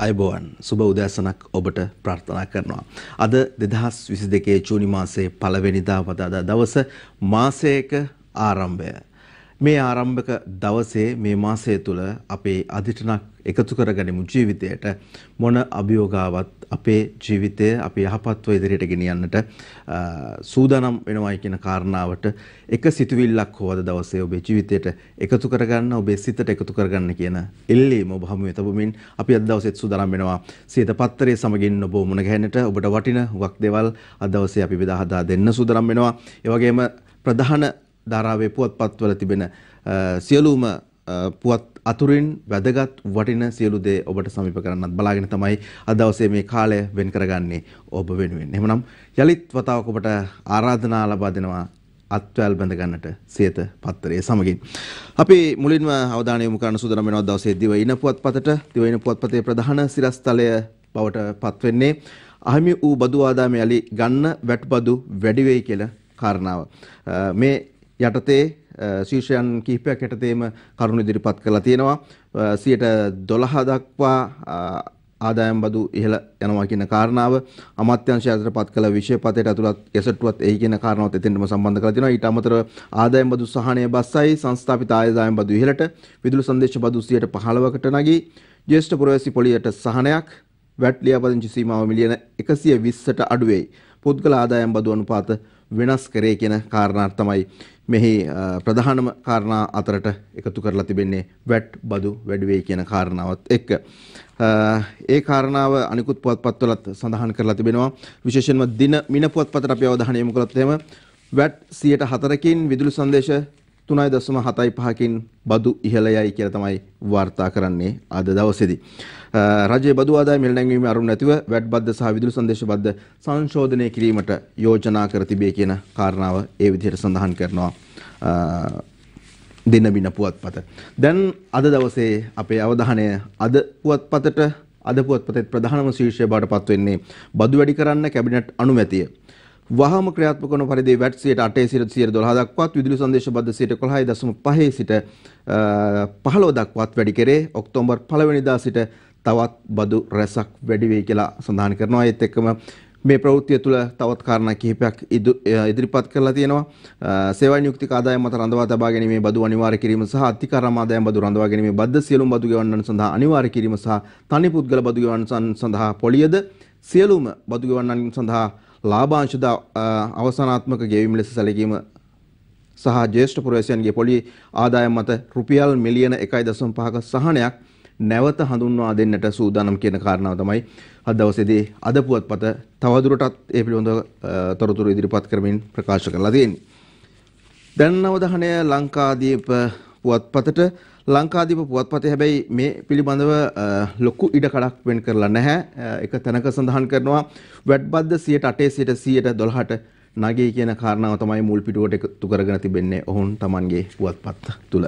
අයබෝවන් සුබ උදෑසනක් ඔබට ප්‍රාර්ථනා කරනවා. අද 2022 ජූනි මාසයේ පළවෙනිදා වදාදා දවස මාසයක ආරම්භය. මේ ආරම්භක දවසේ මේ මාසය තුල අපේ අදිටනක් එකතු කරගනිමු ජීවිතයට මොන අභියෝගාවත් අපේ ජීවිතය අපි යහපත්ව ඉදිරියට ගෙනියන්නට සූදානම් වෙනවයි කියන කාරණාවට එක සිතුවිල්ලක් හොවද දවසේ ඔබේ ජීවිතයට එකතු කරගන්න ඔබේ සිතට එකතු කරගන්න කියන ඉල්ලීම ඔබ හමුවේ තබමින් අපි අද දවසේත් සූදානම් වෙනවා සියත පත්තරයේ සමගින් ඔබ මුණ ගැහෙන්නට ඔබට වටින හුඟක් දේවල් අද දවසේ අපි බෙදා හදා දෙන්න සූදානම් වෙනවා. ඒ වගේම ප්‍රධාන ධාරාවේ පුවත්පත්වල තිබෙන සියලුම පුවත් අතුරින් වැදගත් වටින සියලු දේ ඔබට සමීප කරන්නත් බලාගෙන තමයි අද දවසේ මේ කාලය වෙන් කරගන්නේ ඔබ වෙනුවෙන්. එහෙමනම් යලිත් වතාවක ඔබට ආරාධනා ලබා දෙනවා අත්වැල් බඳ ගන්නට සියත පත්තරයේ සමගින්. අපි මුලින්ම අවධානය යොමු කරන සූදානම් වෙනවා දවසේ දිවයින පුවත්පතට. දිවයින පුවත්පතේ ප්‍රධාන සිරස්තලය බවට පත් වෙන්නේ අහිමි වූ බදු ආදායම යලි ගන්න වැට්බදු වැඩි වෙයි කියලා කාරණාව. මේ යටතේ ශීර්ෂයන් කිහිපයක් යටතේම කරුණු ඉදිරිපත් කරලා තියෙනවා. 12% දක්වා ආදායම් බදු ඉහළ යනවා කියන කාරණාව අමාත්‍යාංශය අතරපත් කළ විෂයපතයට ඇතුළත් එසට්ටුවත් එයි කියන කාරණාවත් එතෙන්ටම සම්බන්ධ කරලා තියෙනවා. ඊට අමතරව ආදායම් බදු සහනය බස්සයි සංස්ථාපිත ආදායම් බදු ඉහළට විදුලි සංදේශ බදු 15%කට නැගී ජ්‍යෙෂ්ඨ පුරවැසි පොලියට සහනයක් වැට් ලියාපදිංචි සීමාව මිලියන 120ට අඩු වෙයි. පුද්ගල ආදායම් බදු අනුපාත වෙනස් කරේ කියන කාරණා තමයි මෙහි ප්‍රධානම කාරණා අතරට එකතු කරලා තිබෙන්නේ වැට් බදු වැඩි වෙයි කියන කාරණාවත් එක්ක. ඒ කාරණාව අනිකුත් පුවත්පත්වලත් සඳහන් කරලා තිබෙනවා. විශේෂයෙන්ම දින මින පුවත්පතට අපි අවධානය යොමු කළොත් එහෙම වැට් 104කින් විදුලි සංදේශ 3.75කින් බදු ඉහළ යයි කියලා තමයි වාර්තා කරන්නේ අද දවසේදී. රජයේ බදු ආදායම මෙල්ලැංවීමේ අරුම නැතිව වැට් බද්ද සහ විදුලි සංදේශ බද්ද සංශෝධනය කිරීමට යෝජනා කර තිබේ කියන කාරණාව ඒ විදිහට සඳහන් කරනවා දිනබින පුවත්පත. දැන් අද දවසේ අපේ අවධානය අද පුවත්පතේ ප්‍රධානම ශීර්ෂය බවට පත් වෙන්නේ බදු වැඩි කරන්න කැබිනට් අනුමැතිය. වහම ක්‍රියාත්මක වන පරිදි වැට් 8% සිට 12% දක්වාත් විදුලි සංදේශ බද්ද 11.5 සිට 15 දක්වාත් වැඩි කරේ. ඔක්තෝබර් 1 වෙනිදා සිට තවත් බදු රැසක් වැඩි වෙයි කියලා සඳහන් කරනවා. ඒත් එක්කම මේ ප්‍රවෘත්තිය තුළ තවත් කාරණා කිහිපයක් ඉදිරිපත් කරලා තියෙනවා. සේවා නියුක්තික ආදායම් මත රඳවා තබා ගැනීමේ බදු අනිවාර්ය කිරීම සහ අතිකාරම් ආදායම් බදු රඳවා ගැනීමේ බද්ද සියලුම බදු ගෙවන්නන් සඳහා අනිවාර්ය කිරීම සහ තනි පුද්ගල බදු ගෙවන්නන් සඳහා පොලියද සියලුම බදු ගෙවන්නන් සඳහා ලාභාංශද අවසානාත්මක ගෙවීම ලෙස සැලකීම සහ ජ්‍යෙෂ්ඨ පුරවැසියන්ගේ පොලි ආදායම් මත රුපියල් මිලියන 1.5ක සහනයක් නැවත හඳුන්වා දෙන්නට සූදානම් කියන කාරණාව තමයි අද දවසේදී අද පුවත්පත තවදුරටත් ඒ පිළිබඳව තොරතුරු ඉදිරිපත් කරමින් ප්‍රකාශ කරලා තියෙන්නේ. දැන් අවධානය ලංකාදීප පුවත්පතට. ලංකාදීප පුවත්පතේ හැබැයි මේ පිළිබඳව ලොකු ඉඩකඩක් වෙන් කරලා නැහැ. එක තැනක සඳහන් කරනවා වැට් බද්ද 8% සිට 12%ට නැගී කියන කාරණාව තමයි මුල් පිටුවට එකතු කරගෙන තිබෙන්නේ ඔවුන් Tamanගේ පුවත්පත් තුල.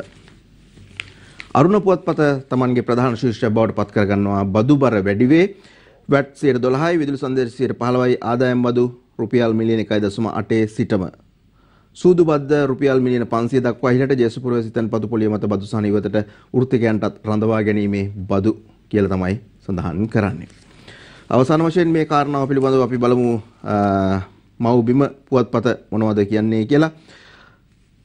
අරුණ පුවත්පත Tamanගේ ප්‍රධාන ශීර්ෂයක් බවට පත් කරගන්නවා බදු බර වැඩි වේ. වැට් 12%යි විදුලි සංදේශ 15%යි ආදායම් බදු රුපියල් මිලියන 1.8 සිටම සූදු බද්ද රුපියල් මිලියන 500 දක්වා ඉහළට ජේසු පුරවැසි තැන්පතු පොලිය මත බදු සහන ඉවතට වෘත්තිකයන්ටත් රඳවා ගැනීමේ බදු කියලා තමයි සඳහන් කරන්නේ. අවසාන වශයෙන් මේ කාරණාව පිළිබඳව අපි බලමු මව්බිම පුවත්පත මොනවද කියන්නේ කියලා.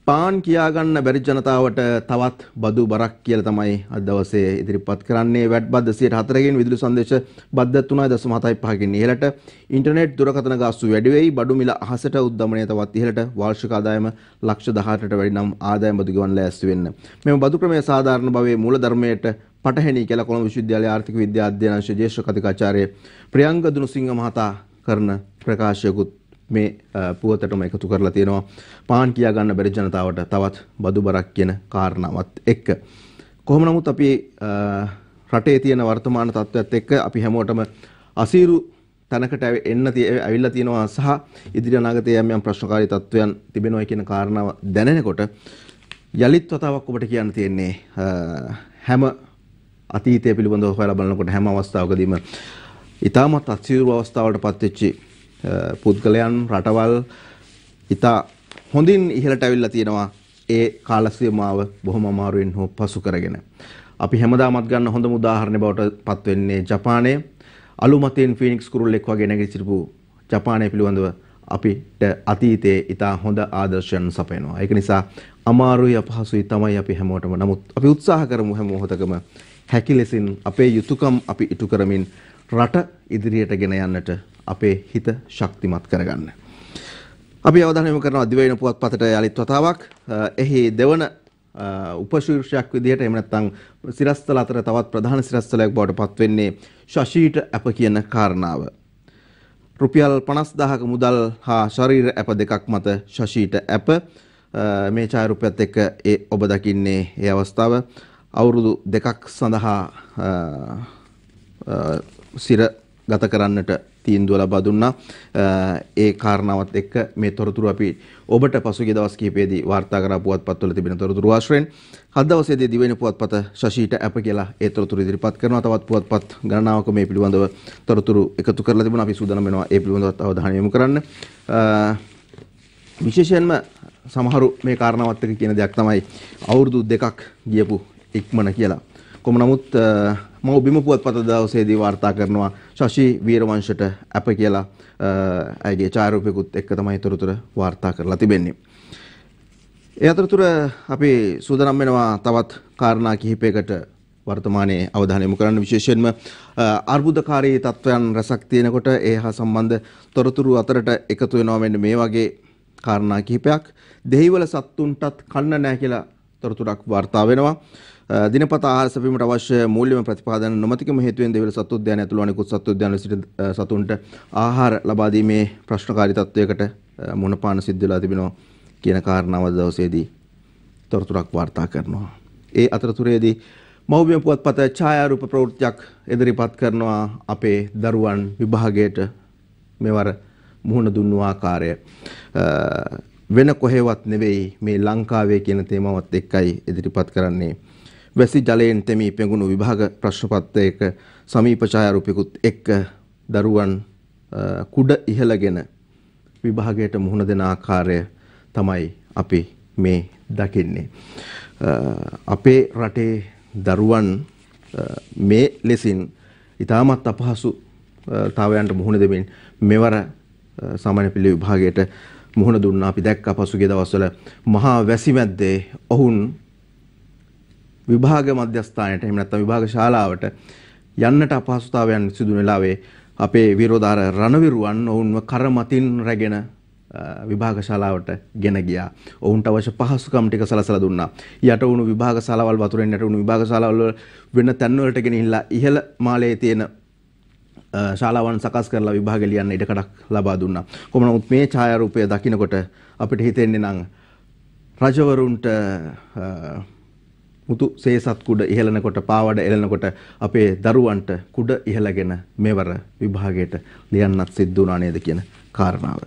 පාන් කියා ගන්න බැරි ජනතාවට තවත් බදු බරක් කියලා තමයි අද දවසේ ඉදිරිපත් කරන්නේ. වැට් බද්ද 4%කින් විදුලි සංදේශ බද්ද 3.75කින් ඉහළට. ඉන්ටර්නෙට් දුරකථන ගාස්තු වැඩි වෙයි. බඩු මිල අහසට උද්දමනය තවත් ඉහළට. වාර්ෂික ආදායම ලක්ෂ 18ට වැඩි නම් ආදායම් බදු ගෙවන්න ලෑස්ති වෙන්න. මෙම බදු ක්‍රමය සාධාරණ භවයේ මූල ධර්මයට පටහැනි කියලා කොළඹ විශ්වවිද්‍යාලයේ ආර්ථික විද්‍යා අධ්‍යයන අංශයේ ජ්‍යෙෂ්ඨ කතිකාචාර්ය ප්‍රියංග දුනුසිංහ මහතා කරන ප්‍රකාශයකුත් මේ පුවතටම එකතු කරලා තියෙනවා. පාන් කියා ගන්න බැරි ජනතාවට තවත් බදු බරක් කියන කාරණාවත් එක්ක. කොහොම නමුත් අපි රටේ තියෙන වර්තමාන තත්ත්වයත් එක්ක අපි හැමෝටම අසීරු තැනකට ඇවිල්ලා තියෙනවා සහ ඉදිරි අනාගතයේ යම් ප්‍රශ්නකාරී තත්ත්වයන් තිබෙනවා කියන කාරණාව දැනෙනකොට යලිත් වතාවක් ඔබට කියන්න තියෙන්නේ හැම අතීතය පිළිබඳව හොයලා බලනකොට හැම අවස්ථාවකදීම ඊටමත් අසීරු අවස්ථාවකට පත් වෙච්චි පුද්ගලයන් රටවල් ඉතා හොඳින් ඉහළට ඇවිල්ලා තියෙනවා. ඒ කාල සීමාව බොහොම අමාරුවෙන් හෝ පසු කරගෙන අපි හැමදාමත් ගන්න හොඳම උදාහරණය බවට පත් වෙන්නේ ජපානයේ අලුමතින් ෆීනික්ස් කුරුල්ලෙක් වගේ නැගිටිපු ජපානය පිළිබඳව අපිට අතීතයේ ඉතා හොඳ ආදර්ශයන් සපයනවා. ඒක නිසා අමාරුයි අපහසුයි තමයි අපි හැමෝටම. නමුත් අපි උත්සාහ කරමු හැම මොහොතකම හැකි ලෙසින් අපේ යුතුයකම් අපි ඉටු කරමින් රට ඉදිරියට ගෙන යන්නට අපේ හිත ශක්තිමත් කරගන්න. අපි අවධානය යොමු කරනවා දිවයින පුවත්පතට යලිත් වතාවක්. එහි දෙවන උපශීර්ෂයක් විදිහට එහෙම නැත්නම් සිරස්තල අතර තවත් ප්‍රධාන සිරස්තලයක් බවට පත් වෙන්නේ ශෂීට අප කියන කාරණාව. රුපියල් 50000ක මුදල් හා ශරීර ඇප දෙකක් මත ශෂීට ඇප මේ ඡායාරූපයත් එක්ක ඔබ දකින්නේ ඒ අවස්ථාව අවුරුදු දෙකක් සඳහා සිර ගත කරන්නට තීන්දුව ලබා දුන්නා. ඒ කාරණාවත් එක්ක මේ තොරතුරු අපි ඔබට පසුගිය දවස් කිහිපයේදී වාර්තා කරා පුවත්පත්වල තිබෙන තොරතුරු ආශ්‍රයෙන් අද දවසේදී දිවයින පුවත්පත ශෂීට අප කියලා ඒ තොරතුරු ඉදිරිපත් කරනවා. තවත් පුවත්පත් ගණනාවක මේ පිළිබඳව තොරතුරු එකතු කරලා තිබුණා. අපි සූදානම් වෙනවා ඒ පිළිබඳව අවධානය යොමු කරන්න. විශේෂයෙන්ම සමහරු මේ කාරණාවත් එක්ක කියන දෙයක් තමයි අවුරුදු දෙකක් ගියපු ඉක්මන කියලා. කොහොම නමුත් මම බිම පුවත්පත දවසේදී වාර්තා කරනවා ශෂී වීරවංශට අප කියලා ඇගේ ඡායාරූපයකුත් එක්ක තමයි තොරතුරු වාර්තා කරලා තිබෙන්නේ. ඒ අතරතුර අපි සූදානම් වෙනවා තවත් කාරණා කිහිපයකට වර්තමානයේ අවධානය යොමු කරන්න. විශේෂයෙන්ම අර්බුදකාරී තත්ත්වයන් රැසක් තියෙනකොට ඒ හා සම්බන්ධ තොරතුරු අතරට එකතු වෙනවා මෙන්න මේ වගේ කාරණා කිහිපයක්. දෙහිවල සත්තුන්ටත් කන්න නැහැ කියලා තොරතුරක් වාර්තා වෙනවා. දිනපතා ආහාර සැපීමට අවශ්‍ය මූල්‍යම ප්‍රතිපාදන නොමැතිකම හේතුවෙන් දෙවිල සත්තු උද්‍යානය ඇතුළු අනෙකුත් සත්තු උද්‍යානවල සිට සතුන්ට ආහාර ලබා දීමේ ප්‍රශ්නකාරී තත්වයකට මුහුණ පාන සිද්ධ වෙලා තිබෙනවා කියන කාරණාව දවසේදී තොරතුරක් වාර්තා කරනවා. ඒ අතරතුරේදී මව්බිම පුවත්පත ඡායාරූප ප්‍රවෘත්තියක් ඉදිරිපත් කරනවා අපේ දරුවන් විභාගයට මෙවර මුහුණ දුන්නු ආකාරය වෙන කොහෙවත් නෙවෙයි මේ ලංකාවේ කියන තේමාවත් එක්කයි ඉදිරිපත් කරන්නේ. වැසි ජලයෙන් තෙමී පෙඟුණු විභාග ප්‍රශ්න පත්‍රයක සමීප ඡායාරූපිකුත් එක්ක දරුවන් කුඩ ඉහළගෙන විභාගයට මුහුණ දෙන ආකාරය තමයි අපි මේ දකින්නේ. අපේ රටේ දරුවන් මේ ලෙසින් ඉතාමත් අපහසුතාවයන්ට මුහුණ දෙමින් මෙවර සාමාන්‍ය පෙළ විභාගයට මුහුණ දුන්නා. අපි දැක්කා පසුගිය දවස්වල මහා වැසි මැද්දේ ඔවුන් විභාග මධ්‍යස්ථානයට එහෙම නැත්නම් විභාග ශාලාවට යන්නට අපහසුතාවයන් සිදු වෙලාවේ අපේ විරෝධාර රණවිරුවන් ඔවුන්ව කරමතින් රැගෙන විභාග ශාලාවට ගෙන ගියා. ඔවුන්ට අවශ්‍ය පහසුකම් ටික සලසලා දුන්නා. යට වුණු විභාග ශාලාවල් වතුරෙන් යට වුණු විභාග ශාලාවල් වෙන තැන් වලට ගෙනහිල්ලා ඉහළ මාලයේ තියෙන ශාලාවන් සකස් කරලා විභාග ලියන්න ඉඩකඩක් ලබා දුන්නා. කොහොම නමුත් මේ ඡායාරූපය දකිනකොට අපිට හිතෙන්නේ නම් රජවරුන්ට මුතු සේසත් කුඩ ඉහළනකොට පාවඩ එළනකොට අපේ දරුවන්ට කුඩ ඉහළගෙන මෙවර විභාගයට ලියන්නත් සිද්ධ වුණා නේද කියන කාරණාව.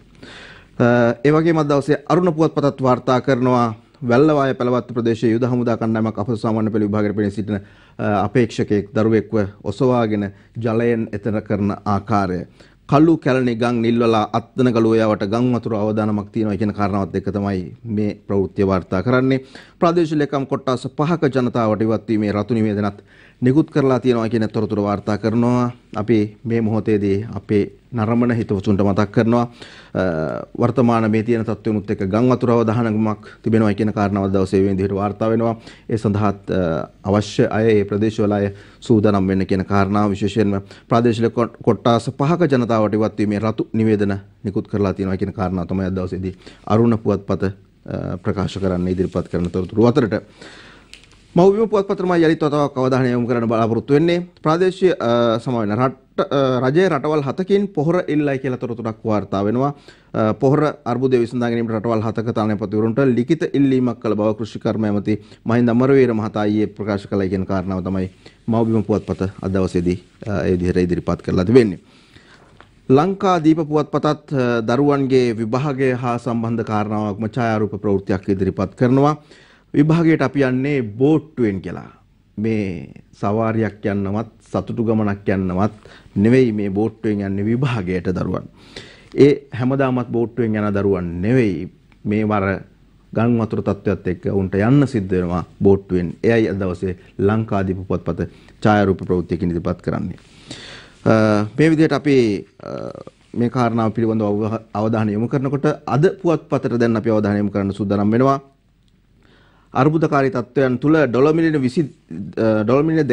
ඒ වගේම අද දවසේ අරුණ පුවත්පතත් වාර්තා කරනවා වැල්ලවාය පළවත්ත ප්‍රදේශයේ යුද හමුදා කණ්ඩායමක් අප සාමාන්‍ය පෙළ විභාගයට පෙනී සිටින අපේක්ෂකෙක් දරුවෙක්ව ඔසවාගෙන ජලයෙන් එතර කරන ආකාරය. කළු කැලණි ගම් නිල්වලා අත්දන ගලුවයාවට ගම් වතුර අවදානමක් තියෙනවා කියන කාරණාවත් එක්ක තමයි මේ ප්‍රවෘත්තිය වාර්තා කරන්නේ. ප්‍රාදේශීය ලේකම් කොට්ටාස 5ක ජනතාවට ඉවත් වීමේ රතු නිවේදනත් නිකුත් කරලා තියෙනවා කියන තොරතුරු වාර්තා කරනවා. අපි මේ මොහොතේදී අපේ නරඹන හිතවතුන්ට මතක් කරනවා වර්තමාන මේ තියෙන තත්ත්වෙනුත් එක්ක ගම් වතුර අවදානමක් තිබෙනවා කියන කාරණාව දවසේ මේ විදිහට වාර්තා වෙනවා. ඒ සඳහාත් අවශ්‍ය අය ඒ ප්‍රදේශවල අය සූදානම් වෙන්න කියන කාරණාව විශේෂයෙන්ම ප්‍රාදේශීය කොට්ටාස 5ක ජනතාවට ඉවත් වීමේ රතු නිවේදන නිකුත් කරලා තියෙනවා කියන කාරණාව තමයි අද දවසේදී අරුණ පුවත්පත ප්‍රකාශ කරන්න ඉදිරිපත් කරන තොරතුරු අතරට මව්බිම පුවත්පතම යලිත් වතාවක් අවධානය යොමු කරන්න බලාපොරොත්තු වෙන්නේ ප්‍රාදේශීය සමාවෙන රජයේ රටවල් 7කින් පොහොර ඉල්ලයි කියලා තොරතුරක් වාර්තා වෙනවා. පොහොර අර්බුදය විසඳා ගැනීමට රටවල් 7ක තානාපතිවරුන්ට ලිඛිත ඉල්ලීමක් කළ බව කෘෂිකර්ම ඇමති මහින්ද අමරවීර මහතා ඊයේ ප්‍රකාශ කළා කියන කාරණාව තමයි මව්බිම පුවත්පත අද දවසේදී ඒ විදිහට ඉදිරිපත් කරලා තිබෙන්නේ. ලංකා දීප පුවත්පතත් දරුවන්ගේ විභාගය හා සම්බන්ධ කාරණාවක්ම ඡායාරූප ප්‍රවෘත්තියක් ඉදිරිපත් කරනවා. විභාගයට අපි යන්නේ බෝට්ටුවෙන් කියලා. මේ සවාරියක් යන්නවත් සතුටු ගමනක් යන්නවත් නෙවෙයි මේ බෝට්ටුවෙන් යන්නේ විභාගයට දරුවන්. ඒ හැමදාමත් බෝට්ටුවෙන් යන දරුවන් නෙවෙයි මේ වර ගම් වතුර තත්ත්වයක් එක්ක උන්ට යන්න සිද්ධ වෙනවා බෝට්ටුවෙන්. එයයි අද දවසේ ලංකාදීප පුවත්පත ඡායාරූප ප්‍රවෘත්තියකින් ඉදිරිපත් කරන්නේ. මේ විදිහට අපි මේ කාරණාව පිළිබඳව අවධානය යොමු කරනකොට අද පුවත්පතට දැන් අපි අවධානය යොමු කරන්න සූදානම් වෙනවා. අර්බුදකාරී තත්ත්වයන් තුල ඩොලර් මිලියන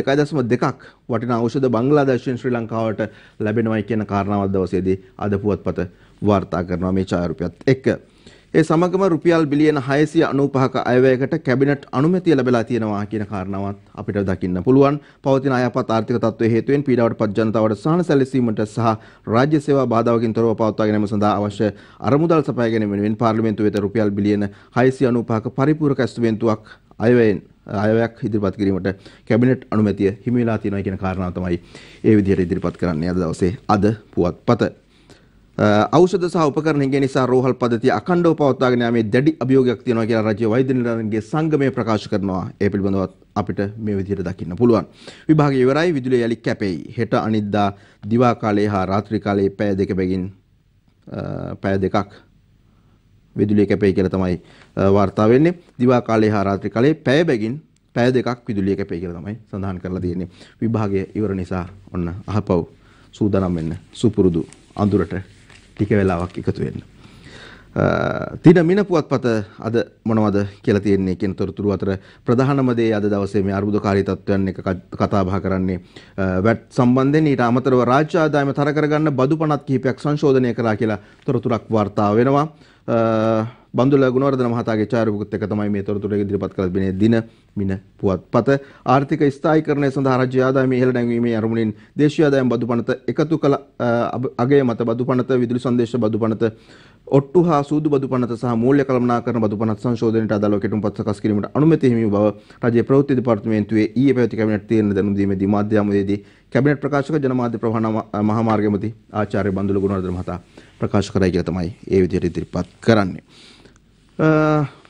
2.2ක් වටිනා ඖෂධ බංග්ලාදේශයෙන් ශ්‍රී ලංකාවට ලැබෙනවයි කියන කාරණාව දවසේදී අද පුවත්පත වාර්තා කරනවා මේ ඡායාරූපයත් එක්ක. ඒ සමගම රුපියල් බිලියන 695ක අයවැයකට කැබිනට් අනුමැතිය ලැබලා තියෙනවා කියන කාරණාවත් අපිට දකින්න පුළුවන්. පවතින අයහපත් ආර්ථික තත්ත්වයේ හේතුවෙන් පීඩාවට පත් ජනතාවට සහන සැලසීමට සහ රාජ්‍ය සේවා බාධාවකින් තොරව පවත්වා ගැනීම සඳහා අවශ්‍ය අරමුදල් සපයා ගැනීම වෙනුවෙන් පාර්ලිමේන්තුව වෙත රුපියල් බිලියන 695ක පරිපූර්ණ ඇස්තමේන්තුවක් අයවැයක් ඉදිරිපත් කිරීමට කැබිනට් අනුමැතිය හිමි වෙලා තියෙනවා කියන කාරණාව තමයි ඒ විදිහට ඉදිරිපත් කරන්නේ අද දවසේ අද පුවත්පත. ඖෂධ සහ උපකරණ හිඟය නිසා රෝහල් පද්ධතිය අඛණ්ඩව පවත්වාගෙන යාමේ දැඩි අභියෝගයක් තියෙනවා කියලා රාජ්‍ය වෛද්‍ය නිලධාරීන්ගේ සංගමය ප්‍රකාශ කරනවා. ඒ පිළිබඳව අපිට මේ විදිහට දකින්න පුළුවන්. විභාගය ඉවරයි, විදුලිය යලි කැපෙයි. හෙට අනිද්දා දිවා කාලයේ හා රාත්‍රී කාලයේ පැය දෙක බැගින් පැය දෙකක් විදුලිය කැපෙයි කියලා තමයි වාර්තා වෙන්නේ. දිවා කාලයේ හා රාත්‍රී කාලයේ පැය බැගින් පැය දෙකක් විදුලිය කැපෙයි කියලා තමයි සඳහන් කරලා තියෙන්නේ. විභාගය ඉවර නිසා ඔන්න අහපව් සූදානම් වෙන්න සුපුරුදු අඳුරට ටික වෙලාවක් එකතු වෙන්න. තින මින පුවත්පත අද මොනවද කියලා තියෙන්නේ කියන තොරතුරු අතර ප්‍රධානම දේ අද දවසේ මේ අර්බුදකාරී තත්ත්වයන් එක කතා බහ කරන්නේ වැට් සම්බන්ධයෙන්. ඊට අමතරව රාජ්‍ය ආදායම තර කරගන්න බදු පනත් කිහිපයක් සංශෝධනය කරා කියලා තොරතුරක් වාර්තා වෙනවා. බන්දුල ගුණවර්ධන මහතාගේ ඡායාරූපකත් එක්ක තමයි මේ තොරතුරු ඉදිරිපත් කළ තිබෙන්නේ දින මින පුවත්පත. ආර්ථික ස්ථායීකරණය සඳහා රාජ්‍ය ආදායම ඉහළ නැංවීමේ අරමුණින් දේශීය ආදායම බදු පනත එකතු කළ අගය මත බදු පනත, විදුලි සංදේශ බදු පනත, ඔට්ටු හා සූදු බදු පනත සහ මූල්‍ය කළමනාකරණ බදු පනත් සංශෝධනයට අදාළව කෙටුම්පත් සකස් කිරීමට අනුමැතිය හිමි බව රාජ්‍ය ප්‍රවෘත්ති දෙපාර්තමේන්තුවේ ඊයේ පැවති කැබිනට් තීරණ දැනුම් දීමේදී මාධ්‍ය හමුවේදී කැබිනට් ප්‍රකාශක ජනමාධ්‍ය ප්‍රවාහන මහාමාර්ගමති ආචාර්ය බන්දුල ගුණවර්ධන මහතා ප්‍රකාශ කරයි කියලා තමයි ඒ විදිහට ඉදිරිපත් කරන්නේ.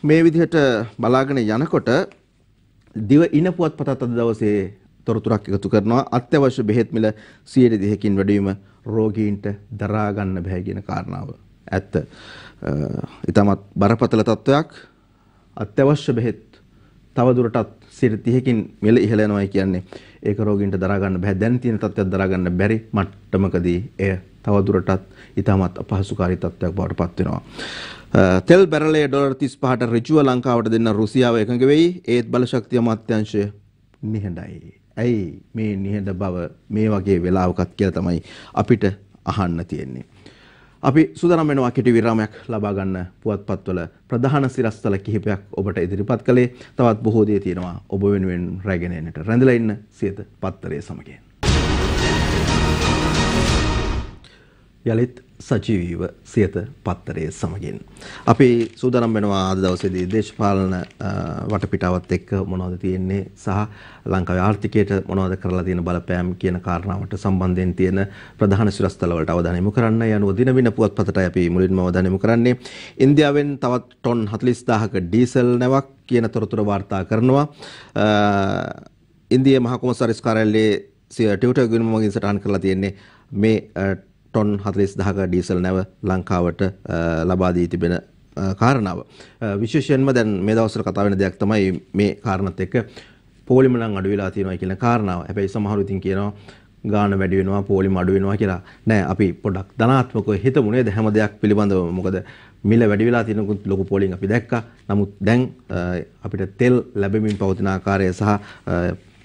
මේ විදිහට බලාගෙන යනකොට දිව ඉන පුවත්පතත් අද දවසේ තොරතුරක් එකතු කරනවා. අත්‍යවශ්‍ය බෙහෙත් මිල 130කින් වැඩිවීම රෝගීන්ට දරා ගන්න බැහැ කියන කාරණාව. ඇත්ත. ඊටමත් බරපතල තත්වයක්. අත්‍යවශ්‍ය බෙහෙත් තවදුරටත් 130කින් මිල ඉහළ යනවා කියන්නේ ඒක රෝගීන්ට දරා ගන්න බැහැ. දැන් තියෙන තත්ත්වයක් දරා ගන්න බැරි මට්ටමකදී එය තවදුරටත් ඊටමත් අපහසුකාරී තත්ත්වයක් බවට පත් වෙනවා. තෙල් බැරලයේ ඩොලර් 35ට ඍජුව ලංකාවට දෙන්න රුසියාව එකඟ වෙයි. ඒත් බලශක්තිය අමාත්‍යාංශය නිහඬයි. ඇයි මේ නිහඬ බව මේ වගේ වෙලාවකත් කියලා තමයි අපිට අහන්න තියෙන්නේ. අපි සූදානම් වෙනවා කෙටි විරාමයක් ලබා ගන්න පුවත්පත්වල ප්‍රධාන සිරස්තල කිහිපයක් ඔබට ඉදිරිපත් කළේ. තවත් බොහෝ දේ තියෙනවා ඔබ වෙනුවෙන් රැගෙන එන්නට. රැඳලා ඉන්න සියත පත්තරේ සමගින්. යලිත් සජීවීව සියත පත්තරේ සමගින් අපි සූදානම් වෙනවා අද දවසේදී දේශපාලන වටපිටාවත් එක්ක මොනවද තියෙන්නේ සහ ලංකාවේ ආර්ථිකයට මොනවද කරලා තියෙන බලපෑම් කියන කාරණාවට සම්බන්ධයෙන් තියෙන ප්‍රධාන සිරස්තල වලට අවධානය යොමු කරන්න යනුව දින වින පුවත්පතටයි අපි මුලින්ම අවධානය යොමු කරන්නේ. ඉන්දියාවෙන් තවත් ටොන් 40000ක ඩීසල් නැවක් කියන තොරතුර වාර්තා කරනවා. ඉන්දියාවේ මහා කොමසාරිස් කාර්යාලයේ ට්විටර් ගිණුම මගින් සටහන් කරලා තියෙන්නේ මේ ටොන් 40000ක ඩීසල් නැව ලංකාවට ලබා දී තිබෙන කාරණාව. විශේෂයෙන්ම දැන් මේ දවස්වල කතා වෙන දෙයක් තමයි මේ කාරණාත් එක්ක පොලිම නම් අඩු වෙලා තියෙනවා කියන කාරණාව. හැබැයි සමහරු ඉතින් කියනවා ගාණ වැඩි වෙනවා පොලිම අඩු වෙනවා කියලා. නෑ අපි පොඩ්ඩක් ධනාත්මකව හිතමු නේද හැම දෙයක් පිළිබඳව. මොකද මිල වැඩි වෙලා තියෙනකුත් ලොකු පොලින් අපි දැක්කා. නමුත් දැන් අපිට තෙල් ලැබෙමින් පවතින ආකාරය සහ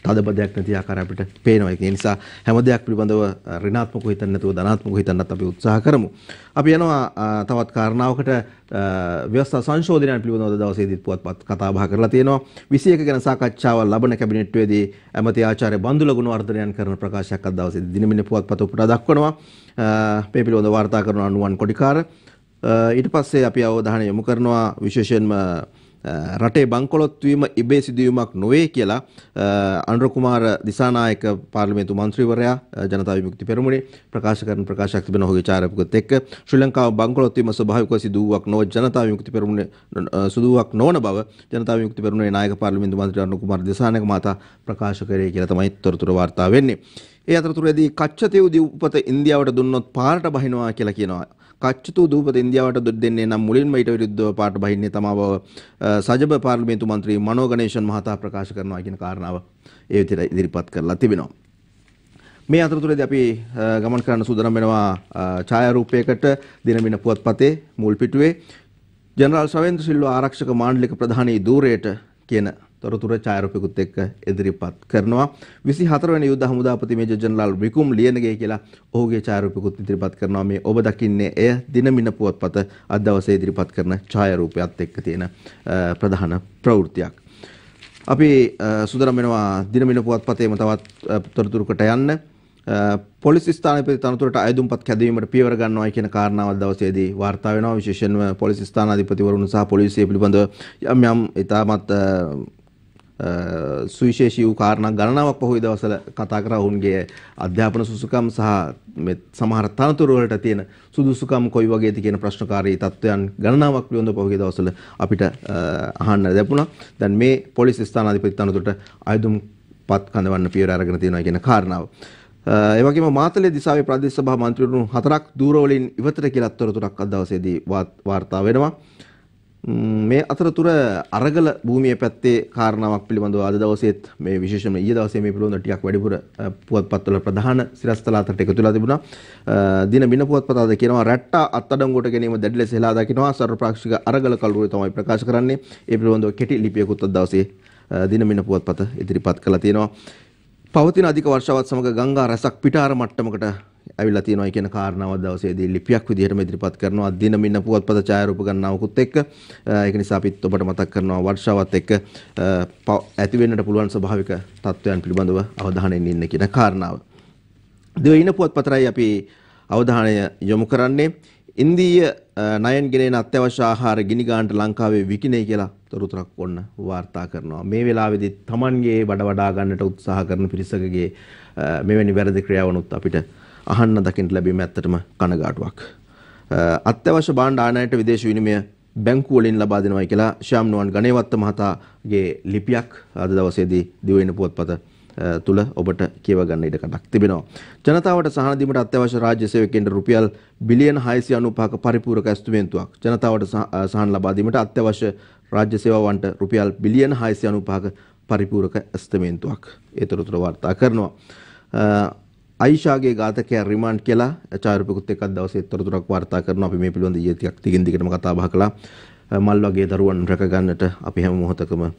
තදබදයක් නැති ආකාරය අපිට පේනවා. ඒ නිසා හැම දෙයක් පිළිබඳව ඍණාත්මකව හිතන්න නැතුව ධනාත්මකව හිතන්නත් අපි උත්සාහ කරමු. අපි යනවා තවත් කාරණාවකට. ව්‍යවස්ථා සංශෝධනයන් පිළිබඳව දවසේදීත් පුවත්පත් කතා බහ කරලා තියෙනවා. 21 ගැන සාකච්ඡාව ලබන කැබිනට්ුවේදී ඇමති ආචාර්ය බන්දුල ගුණවර්ධනයන් කරන ප්‍රකාශයක් අද දවසේදී දිනමින පුවත්පත උපුටා දක්වනවා. මේ පිළිබඳව වාර්තා කරන අනුවන් කොඩිකාර. ඊට පස්සේ අපි අවධානය යොමු කරනවා විශේෂයෙන්ම රටේ බංකොලොත් වීම ඉබේ සිදුවීමක් නොවේ කියලා අනුර කුමාර දිසානායක පාර්ලිමේන්තු මන්ත්‍රීවරයා ජනතා විමුක්ති පෙරමුණේ ප්‍රකාශ කරන ප්‍රකාශයක් තිබෙන ඔහුගේ චාරකත් එක්ක ශ්‍රී ලංකාව බංකොලොත් වීම ස්වභාවිකව සිදුවක් නොව ජනතා විමුක්ති පෙරමුණේ සිදුවක් නොවන බව ජනතා විමුක්ති පෙරමුණේ නායක පාර්ලිමේන්තු මන්ත්‍රී අනුර කුමාර දිසානායක මහතා ප්‍රකාශ කරේ කියලා තමයි තොරතුරු වාර්තා වෙන්නේ. ඒ අතරතුරේදී කච්චතෙව් දූපත ඉන්දියාවට දුන්නොත් පාරට බහිනවා කියලා කියනවා. කච්චතෙව් දූපත ඉන්දියාවට දෙන්නේ නම් මුලින්ම ඊට විරුද්ධව පාරට බහින්නේ තමා බව සජබ පාර්ලිමේන්තු මන්ත්‍රී මනෝ ගණේෂන් මහතා ප්‍රකාශ කරනවා කියන කාරණාව ඒ විදිහට ඉදිරිපත් කරලා තිබෙනවා. මේ අතරතුරේදී අපි ගමන් කරන්න සූදානම් වෙනවා ඡායාරූපයකට දිනමින පුවත්පතේ මුල් පිටුවේ ජනරාල් ශ්‍රවේන්ද්‍ර සිල්වා ආරක්ෂක මාණ්ඩලික ප්‍රධානී ධූරයට කියන තොරතුරු ඡායාරූපයකුත් එක්ක ඉදිරිපත් කරනවා. 24 වෙනි යුද්ධ හමුදාපති මේජර් ජනරාල් විකුම් ලියනගේ කියලා ඔහුගේ ඡායාරූපයකුත් ඉදිරිපත් කරනවා. මේ ඔබ දකින්නේ එය දිනමින පුවත්පත අද දවසේ ඉදිරිපත් කරන ඡායාරූපයත් එක්ක තියෙන ප්‍රධාන ප්‍රවෘත්තියක්. අපි සූදානම් වෙනවා දිනමින පුවත්පතේම තවත් තොරතුරුකට යන්න. පොලිස් ස්ථානාධිපති තනතුරට අයදුම්පත් කැදවීමට පියවර ගන්නවායි කියන කාරණාව දවසේදී වාර්තා වෙනවා. විශේෂයෙන්ම පොලිස් ස්ථානාධිපතිවරුන් සහ පොලිසිය පිළිබඳව යම් ඉතාමත් සුවිශේෂී වූ කාරණා ගණනාවක් පහුගිය දවස්වල කතා කරා. ඔවුන්ගේ අධ්‍යාපන සුසුකම් සහ මේ සමහර තනතුරු වලට තියෙන සුදුසුකම් කොයි වගේද කියන ප්‍රශ්නකාරී තත්ත්වයන් ගණනාවක් පිළිබඳව පහුගිය දවස්වල අපිට අහන්න ලැබුණා. දැන් මේ පොලිස් ස්ථානාධිපති තනතුරට අයදුම්පත් කඳවන්න පියවර අරගෙන තියෙනවා කියන කාරණාව. ඒ වගේම මාතලේ දිසාවේ ප්‍රදේශ සභා මන්ත්‍රීවරුන් 4ක් දූරවලින් ඉවතට කියලා තොරතුරක් අද දවසේදී වාර්තා වෙනවා. මේ අතරතුර අරගල භූමිය පැත්තේ කාරණාවක් පිළිබඳව අද දවසේත් මේ විශේෂයෙන්ම ඊයේ දවසේ මේ පිළිබඳව ටිකක් වැඩිපුර පුවත්පත්වල ප්‍රධාන සිරස්තල අතරට එකතු වෙලා තිබුණා. දින බින පුවත්පත අද කියනවා රැට්ටා අත්අඩංගුවට ගැනීම දැඩි ලෙස හෙලා දකිනවා. සර්වපාක්ෂික අරගල කළුවේ තමයි ප්‍රකාශ කරන්නේ. ඒ පිළිබඳව කෙටි ලිපියකුත් අද දවසේ දින බින පුවත්පත ඉදිරිපත් කළා තියෙනවා. පවතින අධික වර්ෂාවත් සමග ගංගා රැසක් පිටාර මට්ටමකට ඇවිල්ලා තියෙනවා කියන කාරණාව දවසේදී ලිපියක් විදිහටම ඉදිරිපත් කරනවා. දිනමින පුවත්පත ඡායාරූප ගණනාවකුත් එක්ක. ඒක නිසා අපිත් ඔබට මතක් කරනවා වර්ෂාවත් එක්ක ඇති වෙන්නට පුළුවන් ස්වභාවික තත්ත්වයන් පිළිබඳව අවධානයෙන් ඉන්න කියන කාරණාව. දිවයින පුවත්පතරයි අපි අවධානය යොමු කරන්නේ. ඉන්දීය ණයෙන් ගෙනෙන අත්‍යවශ්‍ය ආහාර ගිනි ගන්නට ලංකාවේ විකිනේ කියලා තොරතුරක් ඔන්න වාර්තා කරනවා. මේ වෙලාවේදී Tamanගේ බඩ වඩා ගන්නට උත්සාහ කරන පිරිසකගේ මෙවැනි වැරදි ක්‍රියාවනුත් අපිට අහන්න දකින්න ලැබීම ඇත්තටම කනගාටුවක්. අත්‍යවශ්‍ය භාණ්ඩ ආනයනයට විදේශ විනිමය බැංකුව වලින් ලබා දෙනවා කියලා ශ්‍යාම් නුවන් ගණේවත්ත මහතාගේ ලිපියක් අද දවසේදී දිවයින පුවත්පත තුල ඔබට කියව ගන්න ඉඩකඩක් තිබෙනවා. ජනතාවට සහන දීමට අත්‍යවශ්‍ය රාජ්‍ය සේවකයන්ට රුපියල් බිලියන 695ක පරිපූර්ණක ඇස්තිමේන්තුවක්. ජනතාවට සහන ලබා දීමට අත්‍යවශ්‍ය රාජ්‍ය සේවාවන්ට රුපියල් බිලියන 695ක පරිපූර්ණක ඇස්තිමේන්තුවක්. ඒ තොරතුර වාර්තා කරනවා. අයිෂාගේ ඝාතකයා රිමාන්ඩ් කියලා ඡායාරූපකුත් එක්ක දවසේ තොරතුරක් වාර්තා කරනවා. අපි මේ පිළිබඳව ඊයේ ටිකක් දිගින් දිගටම කතා බහ කළා. මල් වගේ දරුවන් රැක ගන්නට අපි හැම මොහොතකම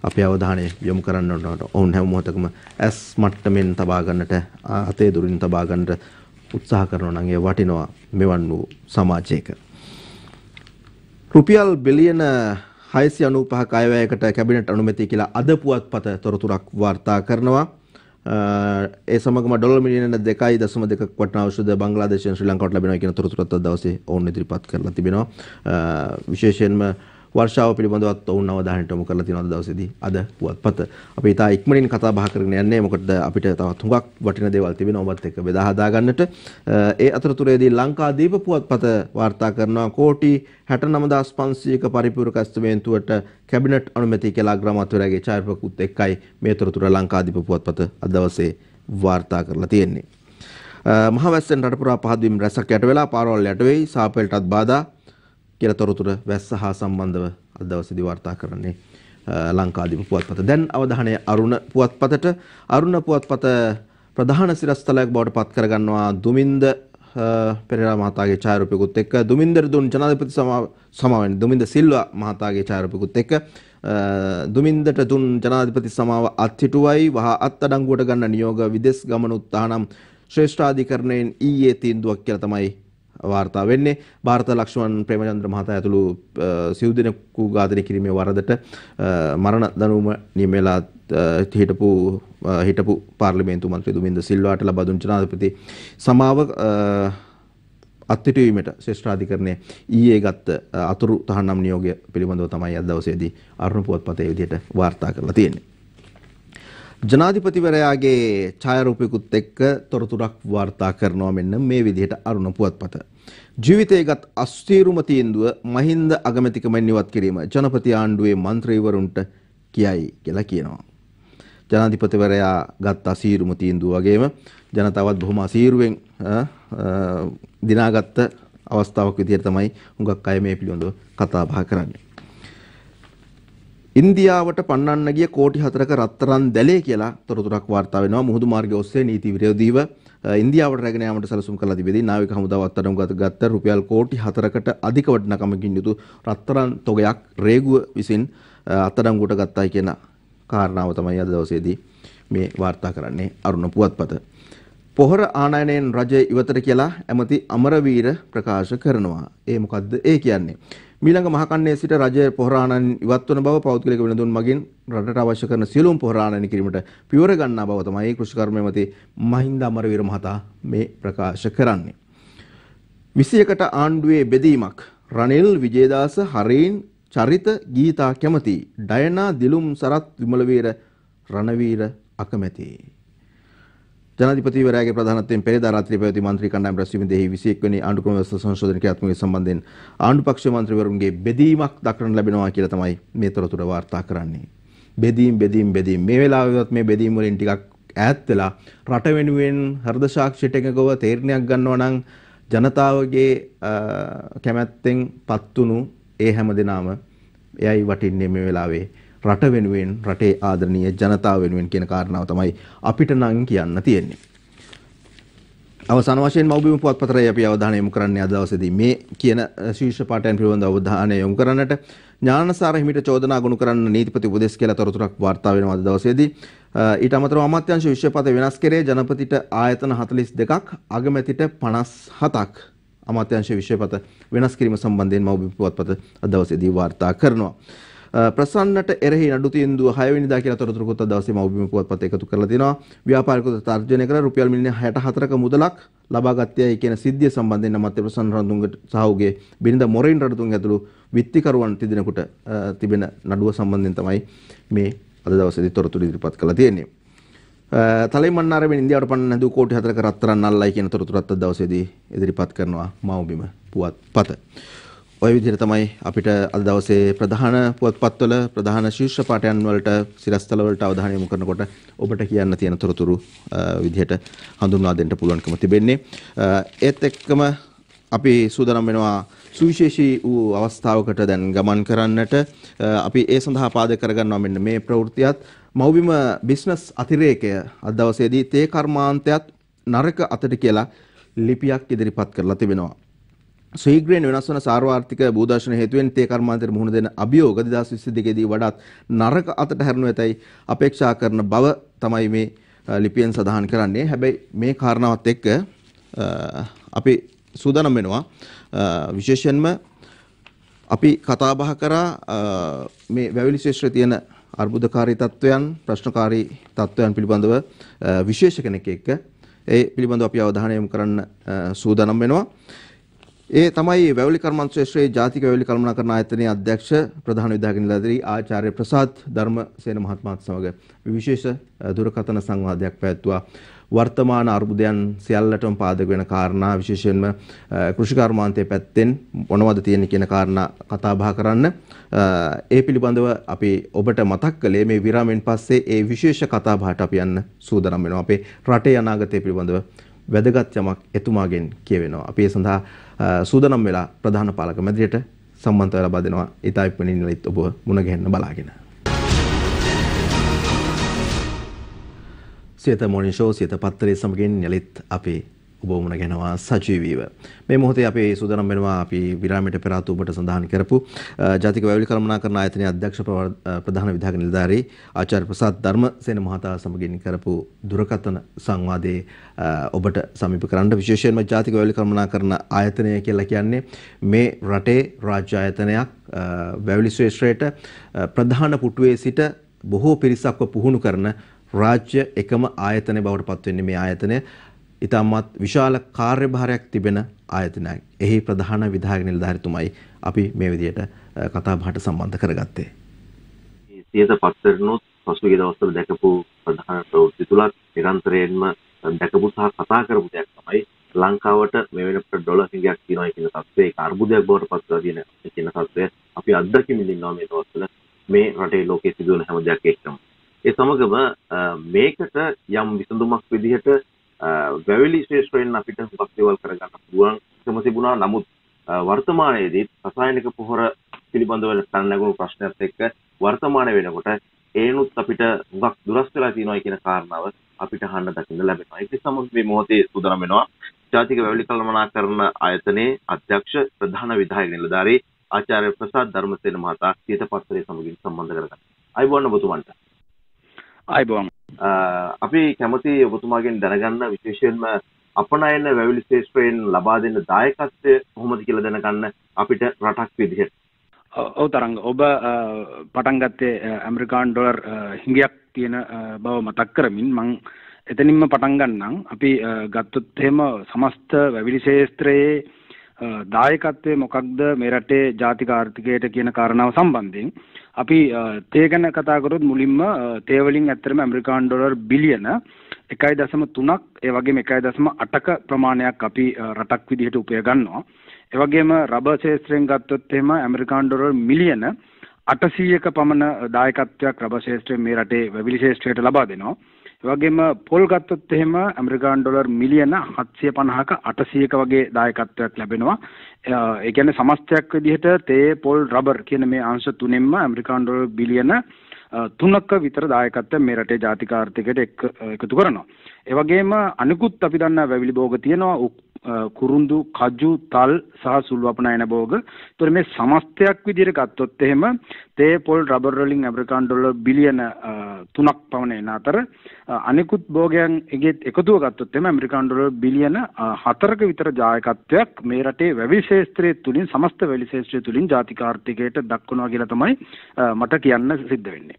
අපේ අවධානය යොමු කරන්න ඕනට ඔවුන් හැම මොහොතකම ඇස් මට්ටමින් තබා ගන්නට අතේ දුරින් තබා ගන්නට උත්සාහ කරනවා නම් ඒ වටිනවා මෙවන් වූ සමාජයක. රුපියල් බිලියන 695ක අයවැයකට කැබිනට් අනුමැතිය කියලා අද පුවත්පත තොරතුරක් වාර්තා කරනවා. ඒ සමගම ඩොලර් මිලියන 2.2ක වටිනා ඖෂධ බංග්ලාදේශයෙන් ශ්‍රී ලංකාවට ලැබෙනවා කියන තොරතුරත් අද දවසේ ඔවුන් ඉදිරිපත් කරලා තිබෙනවා. විශේෂයෙන්ම වර්ෂාව පිළිබඳවත් ඔවුන් අවධානයට යොමු කරලා තියෙනවා දවසේදී අද පුවත්පත. අපි ඊට ඉක්මනින් කතා බහ කරගෙන යන්නේ මොකද අපිට තවත් හුඟක් වටින දේවල් තිබෙනවා ඔබත් එක්ක බෙදා හදා ගන්නට. ඒ අතරතුරේදී ලංකාදීප පුවත්පත වාර්තා කරනවා කෝටි 69500ක පරිපූර්ණක ඇස්තිමේන්තුවට කැබිනට් අනුමැතිය කියලා අග්‍රාමාත්‍යවරයාගේ ඡායාරූපකුත් එක්කයි මේ තොරතුර ලංකාදීප පුවත්පත අද දවසේ වාර්තා කරලා තියෙන්නේ. මහවැස්සෙන් රට පුරා පහදවීම් රැසක් යට වෙලා පාරවල් යට වෙයි සාපේලටත් බාධා කියලා තොරතුර වැස්ස හා සම්බන්ධව අද දවසේදී වාර්තා කරන්නේ ලංකාදීප පුවත්පත. දැන් අවධානය අරුණ පුවත්පතට. අරුණ පුවත්පත ප්‍රධාන සිරස්තලයක් බවට පත් කරගන්නවා දුමින්ද පෙරේරා මහතාගේ ඡායාරූපයකුත් එක්ක. දුමින්ද සිල්වා මහතාගේ ඡායාරූපයකුත් එක්ක දුමින්දට දුන් ජනාධිපති සමාව අත්හිටුවයි වහා අත්අඩංගුවට ගන්න නියෝග විදෙස් ගමන උත්සාහනම් ශ්‍රේෂ්ඨාධිකරණයෙන් ඊයේ තීන්දුවක් කියලා තමයි වාර්තා වෙන්නේ. ಭಾರತ ලක්ෂ්මන් ප්‍රේමචන්ද්‍ර මහතා ඇතුළු සිව් දෙනෙකු ඝාතනය කිරීමේ වරදට මරණ දඬුවම නියමලා හිටපු පාර්ලිමේන්තු මන්ත්‍රී දුමින්ද සිල්වාට ලබා දුන් ජනාධිපති සමාව අත්හිටුවීමට ශ්‍රේෂ්ඨාධිකරණය ඊයේ ගත්ත අතුරු තහනම් නියෝගය පිළිබඳව තමයි අද දවසේදී අරුණ පුවත්පතේ විදිහට වාර්තා කරලා තියෙන්නේ. ජනාධිපතිවරයාගේ ඡායාරූපයකුත් එක්ක තොරතුරක් වාර්තා කරනවා මෙන්න මේ විදිහට අරුණ පුවත්පත. ජීවිතයේගත් අස්තීරුම තීන්දුව මහින්ද අගමැතිකමෙන් ඉවත් කිරීම ජනපති ආණ්ඩුවේ മന്ത്രിවරුන්ට කියයි කියලා කියනවා. ජනාධිපතිවරයා ගත් අසීරුම තීන්දුව වගේම ජනතාවත් බොහොම අසීරුවෙන් දිනාගත්ත අවස්ථාවක් විදිහට තමයි හුඟක් අය මේ පිළිබඳව කතා බහ කරන්නේ. ඉන්දියාවට පන්නන්න ගිය කෝටි 4ක රත්තරන් දැලේ කියලා තොරතුරක් වාර්තා වෙනවා. මුහුදු මාර්ගයේ ඔස්සේ නීති විරෝධීව ඉන්දියාවට රැගෙන යාමට සැලසුම් කරලා තිබෙදී නාවික හමුදාව අත්අඩංගුවට ගත්ත රුපියල් කෝටි 4කට අධික වටිනාකමකින් යුතු රත්තරන් තොගයක් රේගුව විසින් අත්අඩංගුවට ගත්තයි කියන කාරණාව තමයි අද දවසේදී මේ වාර්තා කරන්නේ අරුණ පුවත්පත. පොහොර ආනයනයෙන් රජය ඉවතට කියලා ඇමති අමරවීර ප්‍රකාශ කරනවා. ඒ මොකද්ද ඒ කියන්නේ? මීළඟ මහකන්නේ සිට රජය පොහොර ආනයන ඉවත් වන බව පෞද්ගලික වෙළඳුන් මගින් රටට අවශ්‍ය කරන සියලුම පොහොර ආනයන කිරීමට පියවර ගන්නා බව තමයි කෘෂිකර්ම ඇමති මහින්ද අමරවීර මහතා මේ ප්‍රකාශ කරන්නේ. 21ට ආණ්ඩුවේ බෙදීමක් රනිල් විජේදාස හරීන් චරිත ගීතා කැමති ඩයනා දිලුම් සරත් විමලවීර රණවීර අකමැති. ජනාධිපතිවරයාගේ ප්‍රධානත්වයෙන් පෙරේදා රාත්‍රියේ පැවති මන්ත්‍රී කණ්ඩායම් රැස්වීමේදී 21 වෙනි ආණ්ඩු ක්‍රම ව්‍යවස්ථා සංශෝධන ක්‍රියාත්මක සම්බන්ධයෙන් ආණ්ඩු පක්ෂ මන්ත්‍රීවරුන්ගේ බෙදීමක් දක්වන්න ලැබෙනවා කියලා තමයි මේ තොරතුර වාර්තා කරන්නේ. බෙදීම් මේ වෙලාවෙවත් මේ බෙදීම් වලින් ටිකක් ඈත් වෙලා රට වෙනුවෙන් හෘද සාක්ෂියට එකගව තීරණයක් ගන්නවා නම් ජනතාවගේ කැමැත්තෙන් පත්තුණු ඒ හැමදෙනාම එයයි වටින්නේ මේ වෙලාවේ රට වෙනුවෙන් රටේ ආදරණීය ජනතාව වෙනුවෙන් කියන කාරණාව තමයි අපිට නම් කියන්න තියෙන්නේ. අවසාන වශයෙන් මව්බිම පුවත්පතරේ අපි අවධානය යොමු කරන්නේ අද දවසේදී මේ කියන ශීර්ෂ පාඨයන් පිළිබඳව අවධානය යොමු කරන්නට ඥානසාර හිමිට චෝදනා ගොනු කරන්න නීතිපති උපදෙස් කියලා තොරතුරක් වාර්තා වෙනවා අද දවසේදී. ඊට අමතරව අමාත්‍යාංශ විශ්වපත වෙනස් කරේ ජනපතිට ආයතන 42ක් අගමැතිට 57ක් අමාත්‍යාංශ විශ්වපත වෙනස් කිරීම සම්බන්ධයෙන් මව්බිම පුවත්පත අද දවසේදී වාර්තා කරනවා. ප්‍රසන්නට එරෙහි නඩු තීන්දුව 6 වෙනිදා කියලා තොරතුරුකුත් අද දවසේ මව්බිම පුවත්පත එකතු කරලා තිනවා. ව්‍යාපාරිකව තර්ජනය කර රුපියල් මිලියන 64ක මුදලක් ලබා ගත්තයයි කියන සිද්ධිය සම්බන්ධයෙන් අමාත්‍ය ප්‍රසන්න රණතුංග සහෝගේ බිරිඳ මොරින් රණතුංග ඇතුළු විත්තිකරුවන් තිදෙනෙකුට තිබෙන නඩුව සම්බන්ධයෙන් තමයි මේ අද දවසේදී තොරතුරු ඉදිරිපත් කරලා තියෙන්නේ. තලෙමන්නාරමෙන් ඉන්දියාවට පන්න හැදූ කෝටි 4ක රත්තරන් අල්ලයි කියන තොරතුරත් අද දවසේදී ඉදිරිපත් කරනවා මව්බිම පුවත්පත. ඔය විදිහට තමයි අපිට අද දවසේ ප්‍රධාන පුවත්පත්වල ප්‍රධාන ශීර්ෂ පාඨයන් වලට සිරස්තල වලට අවධානය යොමු කරනකොට ඔබට කියන්න තියෙන තොරතුරු විදිහට හඳුන්වා දෙන්න පුළුවන්කම තිබෙන්නේ. ඒත් එක්කම අපි සූදානම් වෙනවා සුවිශේෂී වූ අවස්ථාවකට දැන් ගමන් කරන්නට. අපි ඒ සඳහා පාදක කරගන්නවා මෙන්න මේ ප්‍රවෘත්තියත් මව්බිම බිස්නස් අතිරේකය අද දවසේදී තේ කර්මාන්තයත් නරක අතට කියලා ලිපියක් ඉදිරිපත් කරලා තිබෙනවා. ශීඝ්‍රයෙන් වෙනස් වන සාර්වත්‍රික භූදර්ශන හේතුවෙන් තේ කර්මාන්තයට මුහුණ දෙන අභියෝග 2022 දී වඩාත් නරක අතට හැරෙනු ඇතයි අපේක්ෂා කරන බව තමයි මේ ලිපියෙන් සඳහන් කරන්නේ. හැබැයි මේ කාරණාවත් එක්ක අපි සූදානම් වෙනවා විශේෂයෙන්ම අපි කතා බහ කරා මේ වැවිලි ශේෂ්ත්‍රයේ තියෙන අර්බුදකාරී තත්වයන් ප්‍රශ්නකාරී තත්වයන් පිළිබඳව විශේෂ කෙනෙක් එක්ක ඒ පිළිබඳව අපි අවධානය යොමු කරන්න සූදානම් වෙනවා. ඒ තමයි වැවිලි කර්මාන්ත ශේෂ්ත්‍රයේ ජාතික වැවිලි කළමනාකරණ ආයතනයේ අධ්‍යක්ෂ ප්‍රධාන විධායක නිලධාරී ආචාර්ය ප්‍රසාද් ධර්මසේන මහත්මයාත් සමග විශේෂ දුරකථන සංවාදයක් පැවැත්වුවා. වර්තමාන අර්බුදයන් සියල්ලටම පාදක වෙන කාරණා විශේෂයෙන්ම කෘෂි කර්මාන්තයේ පැත්තෙන් මොනවද තියෙන්නේ කියන කාරණා කතා බහ කරන්න ඒ පිළිබඳව අපි ඔබට මතක් කළේ මේ විරාමයෙන් පස්සේ ඒ විශේෂ කතා බහට අපි යන්න සූදානම් වෙනවා. අපේ රටේ අනාගතය පිළිබඳව වැදගත් යමක් එතුමාගෙන් කියවෙනවා. අපි ඒ සඳහා සූදානම් වෙලා ප්‍රධාන පාලක මැදිරියට සම්බන්ධ වෙලා බදිනවා. ඊටයි පෙනින්නලිත් ඔබ මුණ ගැහෙන්න බලාගෙන. සියත මොර්නින් ෂෝ සියත පත්තරේ සමගින් යලිත් අපි ඔබ මුණ ගැහෙනවා සජීවීව. මේ මොහොතේ අපි සූදානම් වෙනවා අපි විරාමයට පෙර ආතු ඔබට සඳහන් කරපු ජාතික වැවිලි කළමනාකරණ ආයතනයේ අධ්‍යක්ෂ ප්‍රධාන විධායක නිලධාරී ආචාර්ය ප්‍රසාද් ධර්මසේන මහතා සමගින් කරපු දුරකථන සංවාදයේ ඔබට සමීප කරන්න විශේෂයෙන්ම ජාතික වැවිලි කළමනාකරණ ආයතනය කියලා කියන්නේ මේ රටේ රාජ්‍ය ආයතනයක් වැවිලි ශ්‍රේෂ්ඨයට ප්‍රධාන පුටුවේ සිට බොහෝ පිරිසක්ව පුහුණු කරන රාජ්‍ය එකම ආයතනය බවට පත් වෙන්නේ මේ ආයතනය. ඉතාමත් විශාල කාර්යභාරයක් තිබෙන ආයතනයක්. එහි ප්‍රධාන විධායක නිලධාරීතුමයි අපි මේ විදිහට කතා බහට සම්බන්ධ කරගත්තේ. සියත පත්තරනොත් පසුගිය දවස්වල දැකපු ප්‍රධාන ප්‍රවෘත්ති තුලක් නිරන්තරයෙන්ම දැකපු සහ කතා කරපු දෙයක් තමයි ලංකාවට මේ වෙනකොට ඩොලර් හිඟයක් තියෙනවා කියන තත්ත්වය. ඒක අර්බුදයක් බවට පත් වෙලා තියෙන කියන තත්ත්වය අපි අත්දැකීම් ඉන්නවා මේ දවස්වල මේ රටේ ලෝකයේ සිදුවන හැම දෙයක් එක්කම. ඒ සමගම මේකට යම් විසඳුමක් විදිහට වැවිලි ශ්‍රේෂ්ඨයෙන් අපිට හුඟක් දේවල් කරගන්න පුළුවන්කම තිබුණා. නමුත් වර්තමානයේදී රසායනික පොහොර පිළිබඳව නැගුණු ප්‍රශ්නයත් එක්ක වර්තමාන වෙනකොට ඒනුත් අපිට හුඟක් දුරස් වෙලා තියෙනවා කියන කාරණාව අපිට අහන්න දකින්න ලැබෙනවා. ඒක සමග මේ මොහොතේ සූදානම් වෙනවා ජාතික වැවිලි කළමනාකරණ ආයතනයේ අධ්‍යක්ෂ ප්‍රධාන විධායක නිලධාරී ආචාර්ය ප්‍රසාද් ධර්මසේන මහතා සියත පත්තරේ සමගින් සම්බන්ධ කරගන්න. අයිබෝන් ඔබතුමන්ට. අයිබෝන්. අපි කැමති ඔබතුමාගෙන් දැනගන්න විශේෂයෙන්ම අපනයන වැවිලි ශේෂ්ත්‍රයෙන් ලබා දෙන දායකත්වය කොහොමද කියලා දැනගන්න අපිට රටක් විදිහට. ඔව් තරංග ඔබ පටන් ගත්තේ ඇමරිකානු ඩොලර් හිඟයක් තියෙන බව මතක් කරමින් මම එතනින්ම පටන් ගන්නම්. අපි ගත්තොත් එහෙම සමස්ත වැවිලි ශේෂ්ත්‍රයේ දායකත්වය මොකක්ද මේ රටේ ජාතික ආර්ථිකයට කියන කාරණාව සම්බන්ධයෙන් අපි තේ ගැන කතා කරොත් මුලින්ම තේ වලින් ඇත්තටම ඇමරිකානු ඩොලර් බිලියන 1.3ක් ඒ වගේම 1.8ක ප්‍රමාණයක් අපි රටක් විදිහට උපය ගන්නවා. ඒ වගේම රබර් ශේෂ්ත්‍රයෙන් ගත්තොත් එහෙම ඇමරිකානු ඩොලර් මිලියන 800ක පමණ දායකත්වයක් රබර් ශේෂ්ත්‍රයෙන් මේ රටේ වැවිලි ශේෂ්ත්‍රයට ලබා දෙනවා. ඒ වගේම පොල් ගත්තොත් එහෙම ඇමරිකානු ඩොලර් මිලියන 750ක 800ක වගේ දායකත්වයක් ලැබෙනවා. ඒ කියන්නේ සමස්තයක් විදිහට තේ පොල් රබර් කියන මේ අංශ තුනෙන්ම ඇමරිකානු ඩොලර් බිලියන 3ක විතර දායකත්වය මේ රටේ ජාතික ආර්ථිකයට එකතු කරනවා. ඒ වගේම අනිකුත් අපි දන්නා වැවිලි භෝග තියෙනවා කුරුඳු, කජු, තල් සහ සුළු අපනයන භෝග. ඒතර මේ සමස්තයක් විදිහට ගත්තොත් එහෙම තේ පොල් රබර් වලින් ඇමරිකානු ඩොලර් බිලියන 3ක් පමණ එන අතර අනිකුත් භෝගයන් එකතුව ගත්තොත් එහෙම ඇමරිකානු ඩොලර් බිලියන 4ක විතර දායකත්වයක් මේ රටේ වැවිලි ශේෂ්ත්‍රයේ තුලින් සමස්ත වැවිලි ශේෂ්ත්‍රය තුලින් ජාතික ආර්ථිකයට දක්වනවා කියලා තමයි මට කියන්න සිද්ධ වෙන්නේ.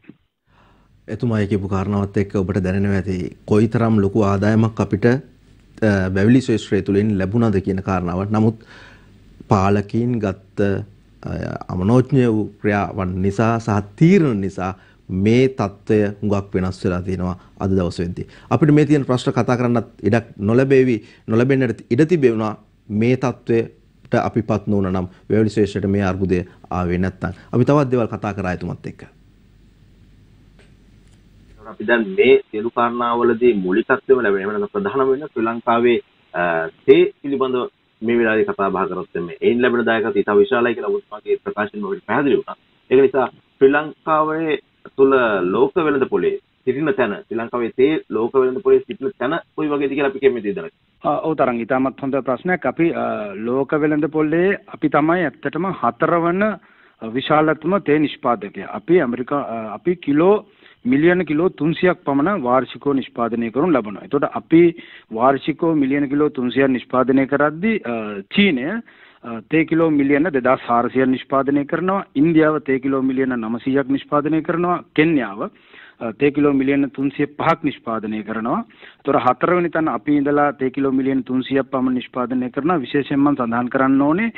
එතුමායි කියපු කාරණාවත් එක්ක ඔබට දැනෙනවා ඇති කොයිතරම් ලොකු ආදායමක් අපිට වැවිලි ශේෂ්ත්‍රය තුළින් ලැබුණාද කියන කාරණාව. නමුත් පාලකීන් ගත්ත අමනෝඥ වූ ක්‍රියාවන් නිසා සහ තීරණ නිසා මේ தত্ত্বය හුඟක් වෙනස් වෙලා තියෙනවා අද දවස් වෙද්දී. අපිට මේ තියෙන ප්‍රශ්න කතා කරන්නත් ඉඩක් නොලැබෙන්නට ඉඩ තිබෙනවා මේ தত্ত্বයට අපිපත් නොවන නම් වැවිලි ශේෂ්ත්‍රයට මේ අර්බුදය ආවේ නැත්නම්. අපි තවත් දේවල් කතා කරා එතුමත් එක්ක. අපි දැන් මේ සියලු කාරණාවලදී මූලිකත්වයම ලැබෙන වෙන ප්‍රධානම වෙන ශ්‍රී ලංකාවේ තේ පිළිබඳව මේ වෙලාවේ කතා බහ කරොත් මේ ඒන් ලැබෙන දායකත්වය ඉතා විශාලයි කියලා ඔබතුමාගේ ප්‍රකාශයෙන් අපිට පැහැදිලි වුණා. ඒක නිසා ශ්‍රී ලංකාවේ තුල ලෝක වෙළඳ පොලේ සිටින තැන ශ්‍රී ලංකාවේ තේ ලෝක වෙළඳ පොලේ සිටින තැන කොයි වගේද කියලා අපි කැමතිද දැනගන්න. ඔව් තරංග ඉතාමත් හොඳ ප්‍රශ්නයක්. අපි ලෝක වෙළඳ පොලේ අපි තමයි ඇත්තටම 4 වන විශාලතම තේ නිෂ්පාදකයා. අපි මිලියන කිලෝ 300ක් පමණ වාර්ෂිකව නිෂ්පාදනය කරනු ලබනවා. එතකොට අපි වාර්ෂිකව මිලියන කිලෝ 300ක් නිෂ්පාදනය කරද්දී චීනය තේ කිලෝ මිලියන 2400ක් නිෂ්පාදනය කරනවා. ඉන්දියාව තේ කිලෝ මිලියන 900ක් නිෂ්පාදනය කරනවා. කෙන්යාව තේ කිලෝ මිලියන 305ක් නිෂ්පාදනය කරනවා. ඒතොර 4 වෙනි තැන අපි ඉඳලා තේ කිලෝ මිලියන 300ක් පමණ නිෂ්පාදනය කරනවා. විශේෂයෙන්ම මම සඳහන් කරන්න ඕනේ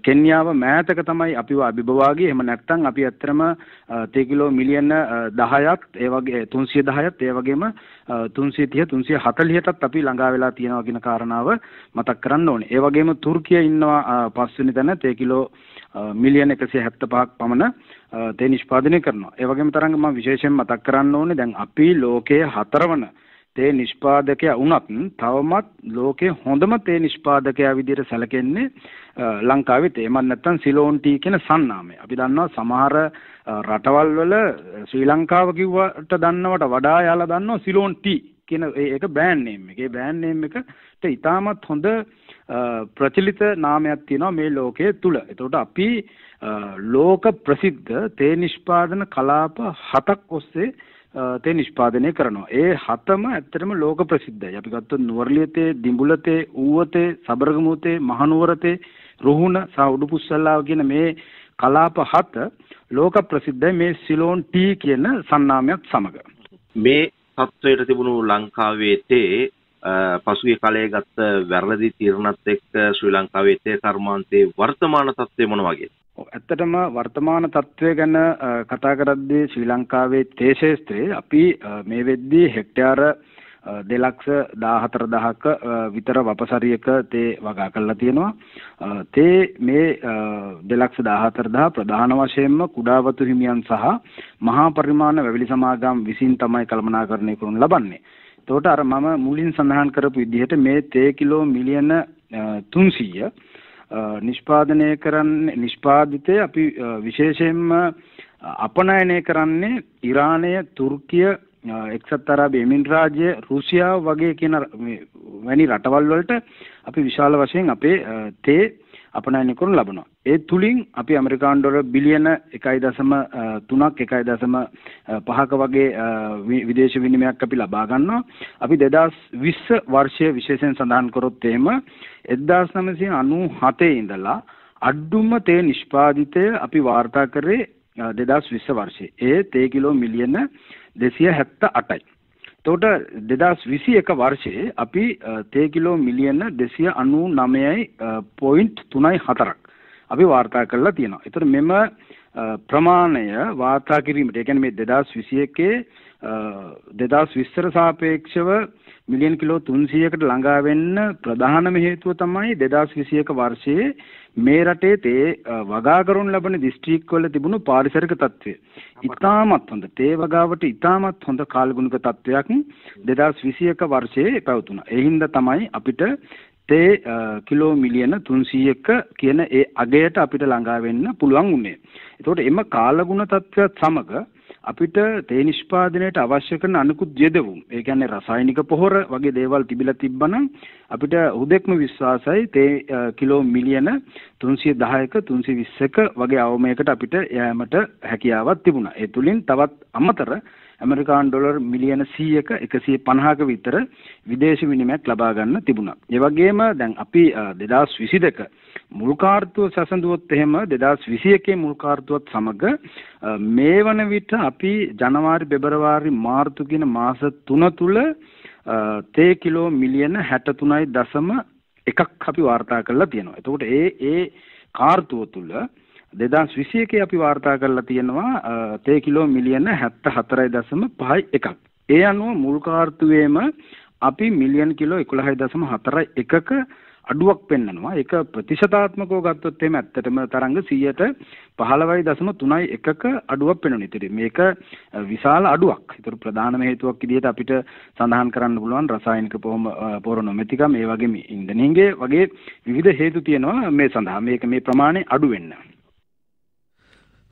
කෙන්යාව මෑතක තමයි අපිව අභිභවාගී. එහෙම නැත්නම් අපි ඇත්තටම තේ කිලෝ මිලියන 10ක් ඒ වගේ 310ක් ඒ වගේම 330 340ටත් අපි ළඟා වෙලා තියෙනවා කියන කාරණාව මතක් කරන්න ඕනේ. ඒ වගේම තුර්කිය ඉන්නවා 5 වෙනි තැන තේ කිලෝ මිලියන 175ක් පමණ තේ නිෂ්පාදනය කරනවා. ඒ වගේම තරංග මම විශේෂයෙන් මතක් කරන්න ඕනේ දැන් අපි ලෝකයේ 4 වන තේ නිෂ්පාදකයා වුණත් තවමත් ලෝකයේ හොඳම තේ නිෂ්පාදකයා විදිහට සැලකෙන්නේ ලංකාවේ තේ. මන් නැත්තම් සිලෝන් ටී කියන සන්නාමය. අපි දන්නවා සමහර රටවල් වල ශ්‍රී ලංකාව කිව්වට දන්නවට වඩා යාලා දන්නවා සිලෝන් ටී කියන ඒක බ්‍රෑන්ඩ් නේම් එක. ඒ බ්‍රෑන්ඩ් නේම් එකට ඉතාමත් හොඳ ප්‍රචලිත නාමයක් තියෙනවා මේ ලෝකයේ තුල. ඒකට අපි ලෝක ප්‍රසිද්ධ තේ නිෂ්පාදන කලාප 7ක් ඔස්සේ තේ නිෂ්පාදනය කරනවා. ඒ 7ම ඇත්තටම ලෝක ප්‍රසිද්ධයි. අපි ගත්තොත් නුවරඑළිය තේ, දිඹුල තේ, ඌව තේ, සබරගමු තේ, මහනුවර තේ, රුහුණ සහ උඩුපුස්සල්ලාව කියන මේ කලාප 7 ලෝක ප්‍රසිද්ධයි මේ සිලෝන් ටී කියන සන්නාමයක් සමග. මේ තත්ත්වයට තිබුණු ලංකාවේ තේ පසුගිය කාලයේ ගත්ත වැරදි තීරණත් එක්ක ශ්‍රී ලංකාවේ තේ කර්මාන්තයේ වර්තමාන තත්ත්වය මොන වගේද? ඇත්තටම වර්තමාන තත්ත්වය ගැන කතා කරද්දී ශ්‍රී ලංකාවේ තේ ශේෂ්ත්‍රයේ අපි මේ වෙද්දී හෙක්ටයාර 2,14,000ක විතර වපසරියක තේ වගා කරලා තියෙනවා. තේ මේ 2,14,000 ප්‍රධාන වශයෙන්ම කුඩාවතු හිමියන් සහ මහා පරිමාණ වැවිලි සමාගම් විසින් තමයි කළමනාකරණය කරනු ලබන්නේ. එතකොට අර මම මුලින් සඳහන් කරපු විදිහට මේ තේ කිලෝ මිලියන 300 නිෂ්පාදිතය අපි විශේෂයෙන්ම අපනයනය කරන්නේ ඉරානය, තුර්කිය, එක්සත් අරාබි එමිරාජ්‍ය, රුසියාව වගේ කියන වැනි රටවල් වලට අපි විශාල වශයෙන් අපේ තේ අපනයනය කරනු ලබනවා. ඒ තුලින් අපි ඇමරිකානු ඩොලර් බිලියන 1.3ක් 1.5ක වගේ විදේශ විනිමයක් අපි ලබා ගන්නවා. අපි 2020 වර්ෂයේ විශේෂයෙන් සඳහන් කරොත් එහෙම 1997 ඉඳලා අඩුම තේ නිෂ්පාදිතය අපි වාර්තා කරේ 2020 වර්ෂයේ. ඒ තේ කිලෝ මිලියන 278යි. එතකොට 2021 වර්ෂයේ අපි තේ කිලෝ මිලියන 299.34ක් අපි වාර්තා කරලා තියෙනවා. ඒතර මෙම ප්‍රමාණය වාර්තා කිරීමට, ඒ කියන්නේ මේ 2021 2020ට සාපේක්ෂව මිලියන කිලෝ 300කට ළඟා වෙන්න ප්‍රධානම හේතුව තමයි 2021 වර්ෂයේ මේ රටේ තේ වගා කරනු ලබන දිස්ත්‍රික්කවල තිබුණු පාරිසරික තත්ත්වය. ඉතාමත් හොඳ තේ වගාවට ඉතාමත් හොඳ කාලගුණික තත්ත්වයක් 2021 වර්ෂයේ පැවතුණා. ඒ හින්දා තමයි අපිට තේ කිලෝ මිලියන 300ක කියන ඒ අගයට අපිට ළඟා වෙන්න පුළුවන් වුණේ. ඒතකොට එම කාලගුණ තත්ත්වයත් සමග අපිට තේ නිෂ්පාදනයට අවශ්‍ය කරන අනිකුත් යෙදවුම්, ඒ කියන්නේ රසායනික පොහොර වගේ දේවල් තිබිලා තිබ්බනම් අපිට හුදෙක්ම විශ්වාසයි තේ කිලෝ මිලියන 310ක 320ක වගේ අවමයකට අපිට යෑමට හැකියාවක් තිබුණා. ඒ තුලින් තවත් අමතර ඇමරිකානු ඩොලර් මිලියන 100ක 150ක විතර විදේශ විනිමයක් ලබා ගන්න තිබුණා. ඒ වගේම දැන් අපි 2022 මුල් කාර්තුව සැසඳුවොත් එහෙම 2021 මුල් කාර්තුවත් සමග මේ වන විට අපි ජනවාරි, පෙබරවාරි, මාර්තු කියන මාස 3 තුල තේ කිලෝ මිලියන 63.1ක් අපි වාර්තා කරලා තියෙනවා. එතකොට ඒ කාර්තුව තුල 2021 අපි වාර්තා කරලා තියෙනවා තේ කිලෝ මිලියන 74.51ක්. ඒ අනුව මුල් කාර්තුවේම අපි මිලියන කිලෝ 11.41ක අඩුවක් පෙන්නනවා. ඒක ප්‍රතිශතාත්මකව ගත්තොත් එහෙම ඇත්තටම තරංග 15.31ක අඩුවක් පෙන්වනවා. ඉතින් මේක විශාල අඩුවක්. ඒතර ප්‍රධානම හේතුවක් විදිහට අපිට සඳහන් කරන්න පුළුවන් රසායනික පොහොර නොමැතිකම, ඒ වගේම ඉන්ධනයේ වගේ විවිධ හේතු තියෙනවා මේ සඳහා මේක මේ ප්‍රමාණය අඩු වෙන්න.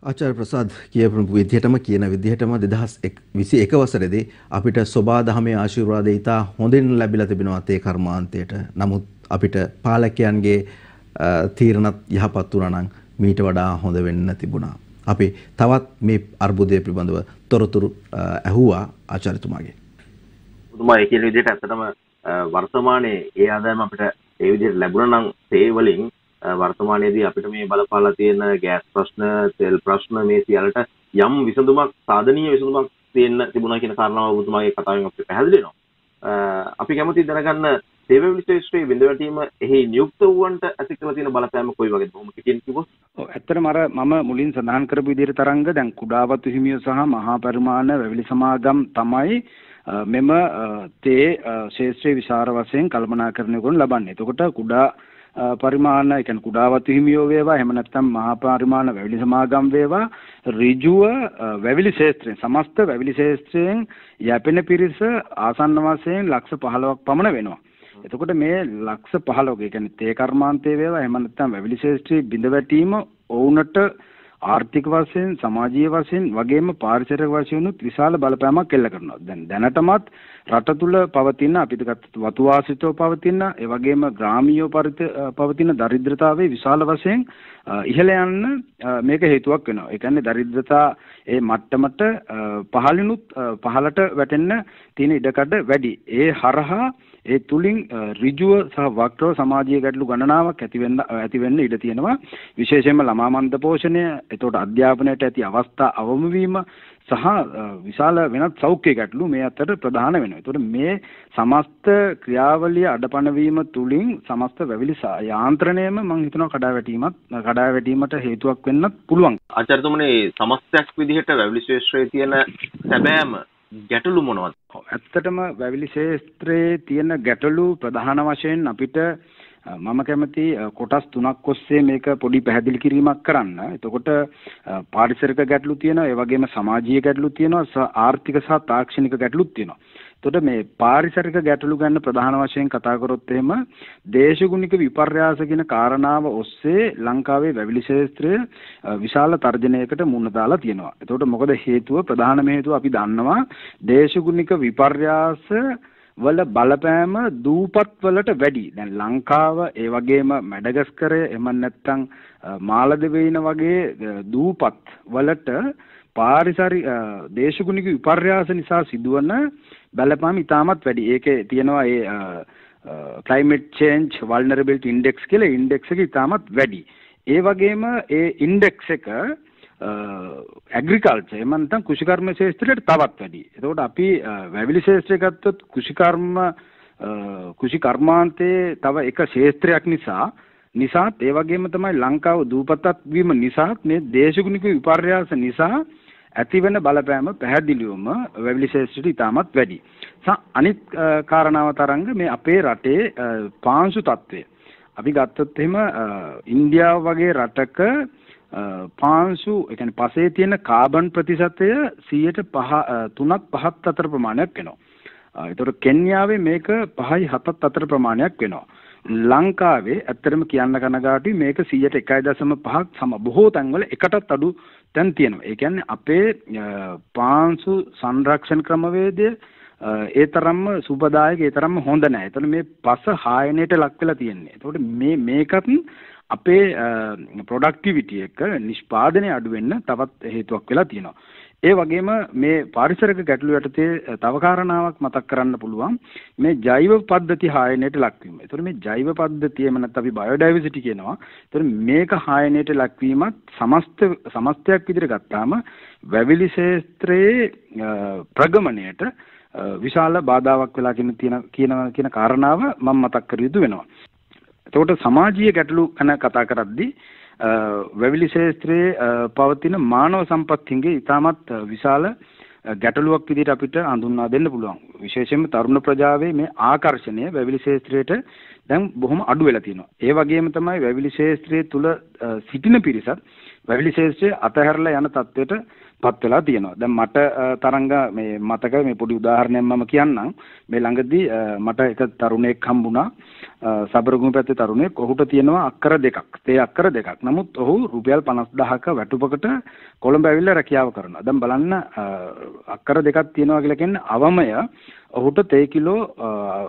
ආචාර්ය ප්‍රසාද් කියන විදිහටම 2021 වසරේදී අපිට සෝබා දහමේ ආශිර්වාදය ඉතා හොඳින් ලැබිලා තිබෙනවා තේ කර්මාන්තයට. නමුත් අපිට පාලකයන්ගේ තීරණත් යහපත් වුණා නම් මීට වඩා හොඳ වෙන්න තිබුණා. අපි තවත් මේ අර්බුදය පිළිබඳව තොරතුරු ඇහුවා ආචාර්යතුමාගෙන්. ඔබතුමා ඒ කියන විදිහට ඇත්තටම වර්තමානයේ ඒ ආදායම අපිට ඒ විදිහට ලැබුණා නම් තේ වලින් වර්තමානයේදී අපිට මේ බලපාලා තියෙන ගෑස් ප්‍රශ්න, තෙල් ප්‍රශ්න මේ සියල්ලට යම් විසඳුමක්, සාධනීය විසඳුමක් දෙන්න තිබුණා කියන කාරණාව ඔබතුමාගේ කතාවෙන් අපිට පැහැදිලි වෙනවා. අපි කැමති දැනගන්න සේවා විශ්ලේෂණයේ බිඳවැටීම එහි නියුක්ත වූවන්ට ඇති කරලා තියෙන බලපෑම කොයි වගේද? බොහොම කෙටියෙන් කිව්වොත්. ඔව් ඇත්තටම අර මම මුලින් සඳහන් කරපු විදිහට තරංග දැන් කුඩාවතු හිමියෝ සහ මහා පරිමාණ වැවිලි සමාගම් තමයි මෙම තේ ශේෂ්ත්‍රයේ විශාල වශයෙන් කළමනාකරණය කරනු ලබන්නේ. එතකොට කුඩා පරිමාණ, ඒ කියන්නේ කුඩාවතු හිමියෝ වේවා, එහෙම නැත්නම් මහා පරිමාණ වැවිලි සමාගම් වේවා, ඍජුව වැවිලි ශේෂ්ත්‍රයෙන්, සමස්ත වැවිලි ශේෂ්ත්‍රයෙන් යැපෙන පිරිස ආසන්න වශයෙන් ලක්ෂ 15ක් පමණ වෙනවා. එතකොට මේ ලක්ෂ 15ක, ඒ කියන්නේ තේ කර්මාන්තයේ වේවා, එහෙම නැත්නම් වැවිලි ශේෂ්ත්‍රයේ බිඳවැටීම ඔවුන්ට ආර්ථික වශයෙන්, සමාජීය වශයෙන් වගේම පාරිසරික වශයෙන් උත් විශාල බලපෑමක් එල්ල කරනවා. දැන් දැනටමත් රට තුල පවතින, අපිට ගත්තොත් වතු ආශ්‍රිතව පවතින, ඒ වගේම ග්‍රාමීයව පවතින දරිද්‍රතාවයේ විශාල වශයෙන් ඉහළ යන්න මේක හේතුවක් වෙනවා. ඒ කියන්නේ දරිද්‍රතා ඒ මට්ටමට පහළට වැටෙන්න තියෙන ඉඩකඩ වැඩි. ඒ හරහා ඒ තුලින් ඍජුව සහ වක්‍රව සමාජීය ගැටලු ගණනාවක් ඇති වෙන්න ඉඩ තියෙනවා. විශේෂයෙන්ම ළමා මන්ද පෝෂණය, එතකොට අධ්‍යාපනයට ඇති අවස්ථා අවම වීම සහ විශාල වෙනත් සෞඛ්‍ය ගැටලු මේ අතර ප්‍රධාන වෙනවා. එතකොට මේ සමස්ත ක්‍රියාවලිය අඩපණ වීම තුලින් සමස්ත වැවිලි යාන්ත්‍රණයම මම හිතනවා කඩාවැටීමට හේතුවක් වෙන්නත් පුළුවන්. ආචාර්යතුමනි, සමස්තයක් විදිහට වැවිලි ශේෂ්ත්‍රයේ තියෙන සැබෑම ගැටලු මොනවද? ඇත්තටම වැවිලි ශේත්‍රයේ තියෙන ගැටලු ප්‍රධාන වශයෙන් අපිට මම කැමති කොටස් තුනක් ඔස්සේ මේක පොඩි පැහැදිලි කිරීමක් කරන්න. එතකොට පාරිසරික ගැටලු තියෙනවා, ඒ වගේම සමාජීය ගැටලු තියෙනවා, ආර්ථික සහ තාක්ෂණික ගැටලුත් තියෙනවා. එතකොට මේ පාරිසරික ගැටලු ගැන ප්‍රධාන වශයෙන් කතා කරොත් එහෙම දේශගුණික විපර්යාස කියන කාරණාව ඔස්සේ ලංකාවේ වැවිලි ශාස්ත්‍රය විශාල තර්ජනයකට මුහුණ දාලා තියෙනවා. එතකොට මොකද හේතුව? ප්‍රධානම හේතුව අපි දන්නවා දේශගුණික විපර්යාස වල බලපෑම දූපත් වලට වැඩි. දැන් ලංකාව ඒ වගේම මැඩගස්කරය එමන් නැත්නම් මාලදිවයින වගේ දූපත් වලට දේශගුණික විපර්යාස නිසා සිදුවන බලපෑම ඉතාමත් වැඩි. ඒකේ තියෙනවා ඒ climate change vulnerability index කියලා ඉන්ඩෙක්ස් එක ඉතාමත් වැඩි. ඒ වගේම ඒ ඉන්ඩෙක්ස් එක ඇග්‍රිකල්චර් එහෙම නැත්නම් කෘෂිකර්ම ශාස්ත්‍රයට තවත් වැඩි. එතකොට අපි වැවිලි ශාස්ත්‍රය ගත්තොත් කෘෂිකර්මාන්තයේ තව එක ශාස්ත්‍රයක් නිසාත් ඒ වගේම තමයි ලංකාව දූපතක් වීම නිසාත් මේ දේශගුණික විපර්යාස නිසා ඇතිවෙන බලපෑම පැහැදිලිවම වැවිලි ශාස්ත්‍රයට ඉතාමත් වැඩි. අනිත් කාරණාව තරංග මේ අපේ රටේ පාංශු තත්ත්වය. අපි ගත්තොත් එහෙම ඉන්දියාව වගේ රටක පාංශු ඒ කියන්නේ පසේ තියෙන කාබන් ප්‍රතිශතය 3.5 අතර ප්‍රමාණයක් වෙනවා. ඒතකොට කෙන්යාවේ මේක 5.7 අතර ප්‍රමාණයක් වෙනවා. ලංකාවේ ඇත්තටම කියන්න කනගාටුයි මේක 101.5ක් බොහෝ තැන්වල එකටත් අඩු තැන් තියෙනවා. ඒ කියන්නේ අපේ පාංශු සංරක්ෂණ ක්‍රමවේදය ඒ තරම්ම සුබදායක ඒ තරම්ම හොඳ නැහැ. ඒතකොට මේ පස හායනයට ලක් වෙලා තියෙන්නේ. ඒතකොට මේකත් අපේ ප්‍රොඩක්ටිවිටි එක නිෂ්පාදනය අඩු වෙන්න තවත් හේතුවක් වෙලා තියෙනවා. ඒ වගේම මේ පාරිසරික ගැටලු යටතේ තව කාරණාවක් මතක් කරන්න පුළුවන් මේ ජෛව පද්ධති හායනයට ලක්වීම. ඒතකොට මේ ජෛව පද්ධතිය එම නැත්නම් අපි බයෝඩයිවර්සිටි කියනවා. ඒතකොට මේක හායනයට ලක්වීමත් සමස්තයක් විදිහට ගත්තාම වැවිලි ශාස්ත්‍රයේ ප්‍රගමණයට විශාල බාධාවක් වෙලා කියන කාරණාව මම මතක් කර යුතු වෙනවා. එතකොට සමාජීය ගැටලු ගැන කතා කරද්දී වැවිලි ශාස්ත්‍රයේ පවතින මානව සම්පත්තියේ ඉතාමත් විශාල ගැටලුවක් විදිහට අපිට හඳුන්වා දෙන්න පුළුවන්. විශේෂයෙන්ම තරුණ ප්‍රජාවේ මේ ආකර්ෂණය වැවිලි ශාස්ත්‍රයට දැන් බොහොම අඩු වෙලා තියෙනවා. ඒ වගේම තමයි වැවිලි ශාස්ත්‍රයේ තුල සිටින පිරිසත් වැවිලි ශාස්ත්‍රය අතහැරලා යන තත්ත්වයට පත් වෙලා තියෙනවා. දැන් මට තරංග මේ මතක මේ පොඩි උදාහරණයක් මම කියන්නම්. මේ ළඟදී මට එක තරුණයෙක් හම්බුණා. සබරගමු පැත්තේ තරුණයෙක්. ඔහුට තියෙනවා අක්කර දෙකක්. තේ අක්කර දෙකක්. නමුත් ඔහු රුපියල් 50000ක වැටුපකට කොළඹ ඇවිල්ලා රැකියාව කරනවා. දැන් බලන්න අක්කර දෙකක් තියෙනවා කියලා කියන්නේ අවමය ඔහුට තේ කිලෝ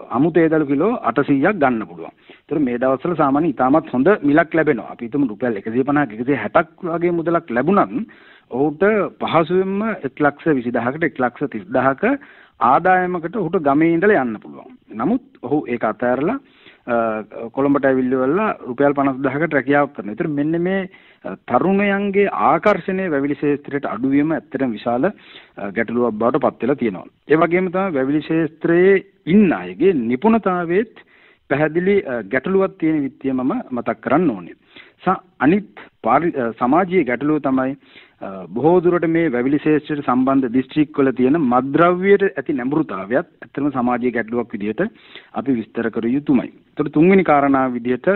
අමු තේදළු කිලෝ 800ක් ගන්න පුළුවන්. ඒතර මේ දවස්වල සාමාන්‍ය ඉතාමත් හොඳ මිලක් ලැබෙනවා. අපි හිතමු රුපියල් 150ක 160ක් වගේ මුදලක් ලැබුණත් ඔහුට පහසුවෙන්ම 1,20,000කට 1,30,000ක ආදායමකට ඔහුට ගමේ ඉඳලා යන්න පුළුවන්. නමුත් ඔහු ඒක අතහැරලා කොළඹට ඇවිල්ලා රුපියල් 50,000කට රැකියාවක් කරනවා. ඒතර මෙන්න මේ තරුණයන්ගේ ආකර්ෂණය වැවිලි ශාස්ත්‍රයට අඩුවීම ඇත්තටම විශාල ගැටලුවක් බවට පත් වෙලා තියෙනවා. ඒ වගේම තමයි වැවිලි ශාස්ත්‍රයේ ඉන්න අයගේ නිපුණතාවයේත් පැහැදිලි ගැටලුවක් තියෙන විදිය මම මතක් කරන්න ඕනේ. අනිත් සමාජීය ගැටලුව තමයි බොහෝ දුරට මේ වැවිලි ශාස්ත්‍රයට සම්බන්ධ දිස්ත්‍රික්කවල තියෙන මත්ද්‍රව්‍යයට ඇති නැඹුරුතාවයත් ඇත්තම සමාජීය ගැටලුවක් විදිහට අපි විස්තර කර යුතුමයි. ඒතකොට තුන්වෙනි කාරණාව විදිහට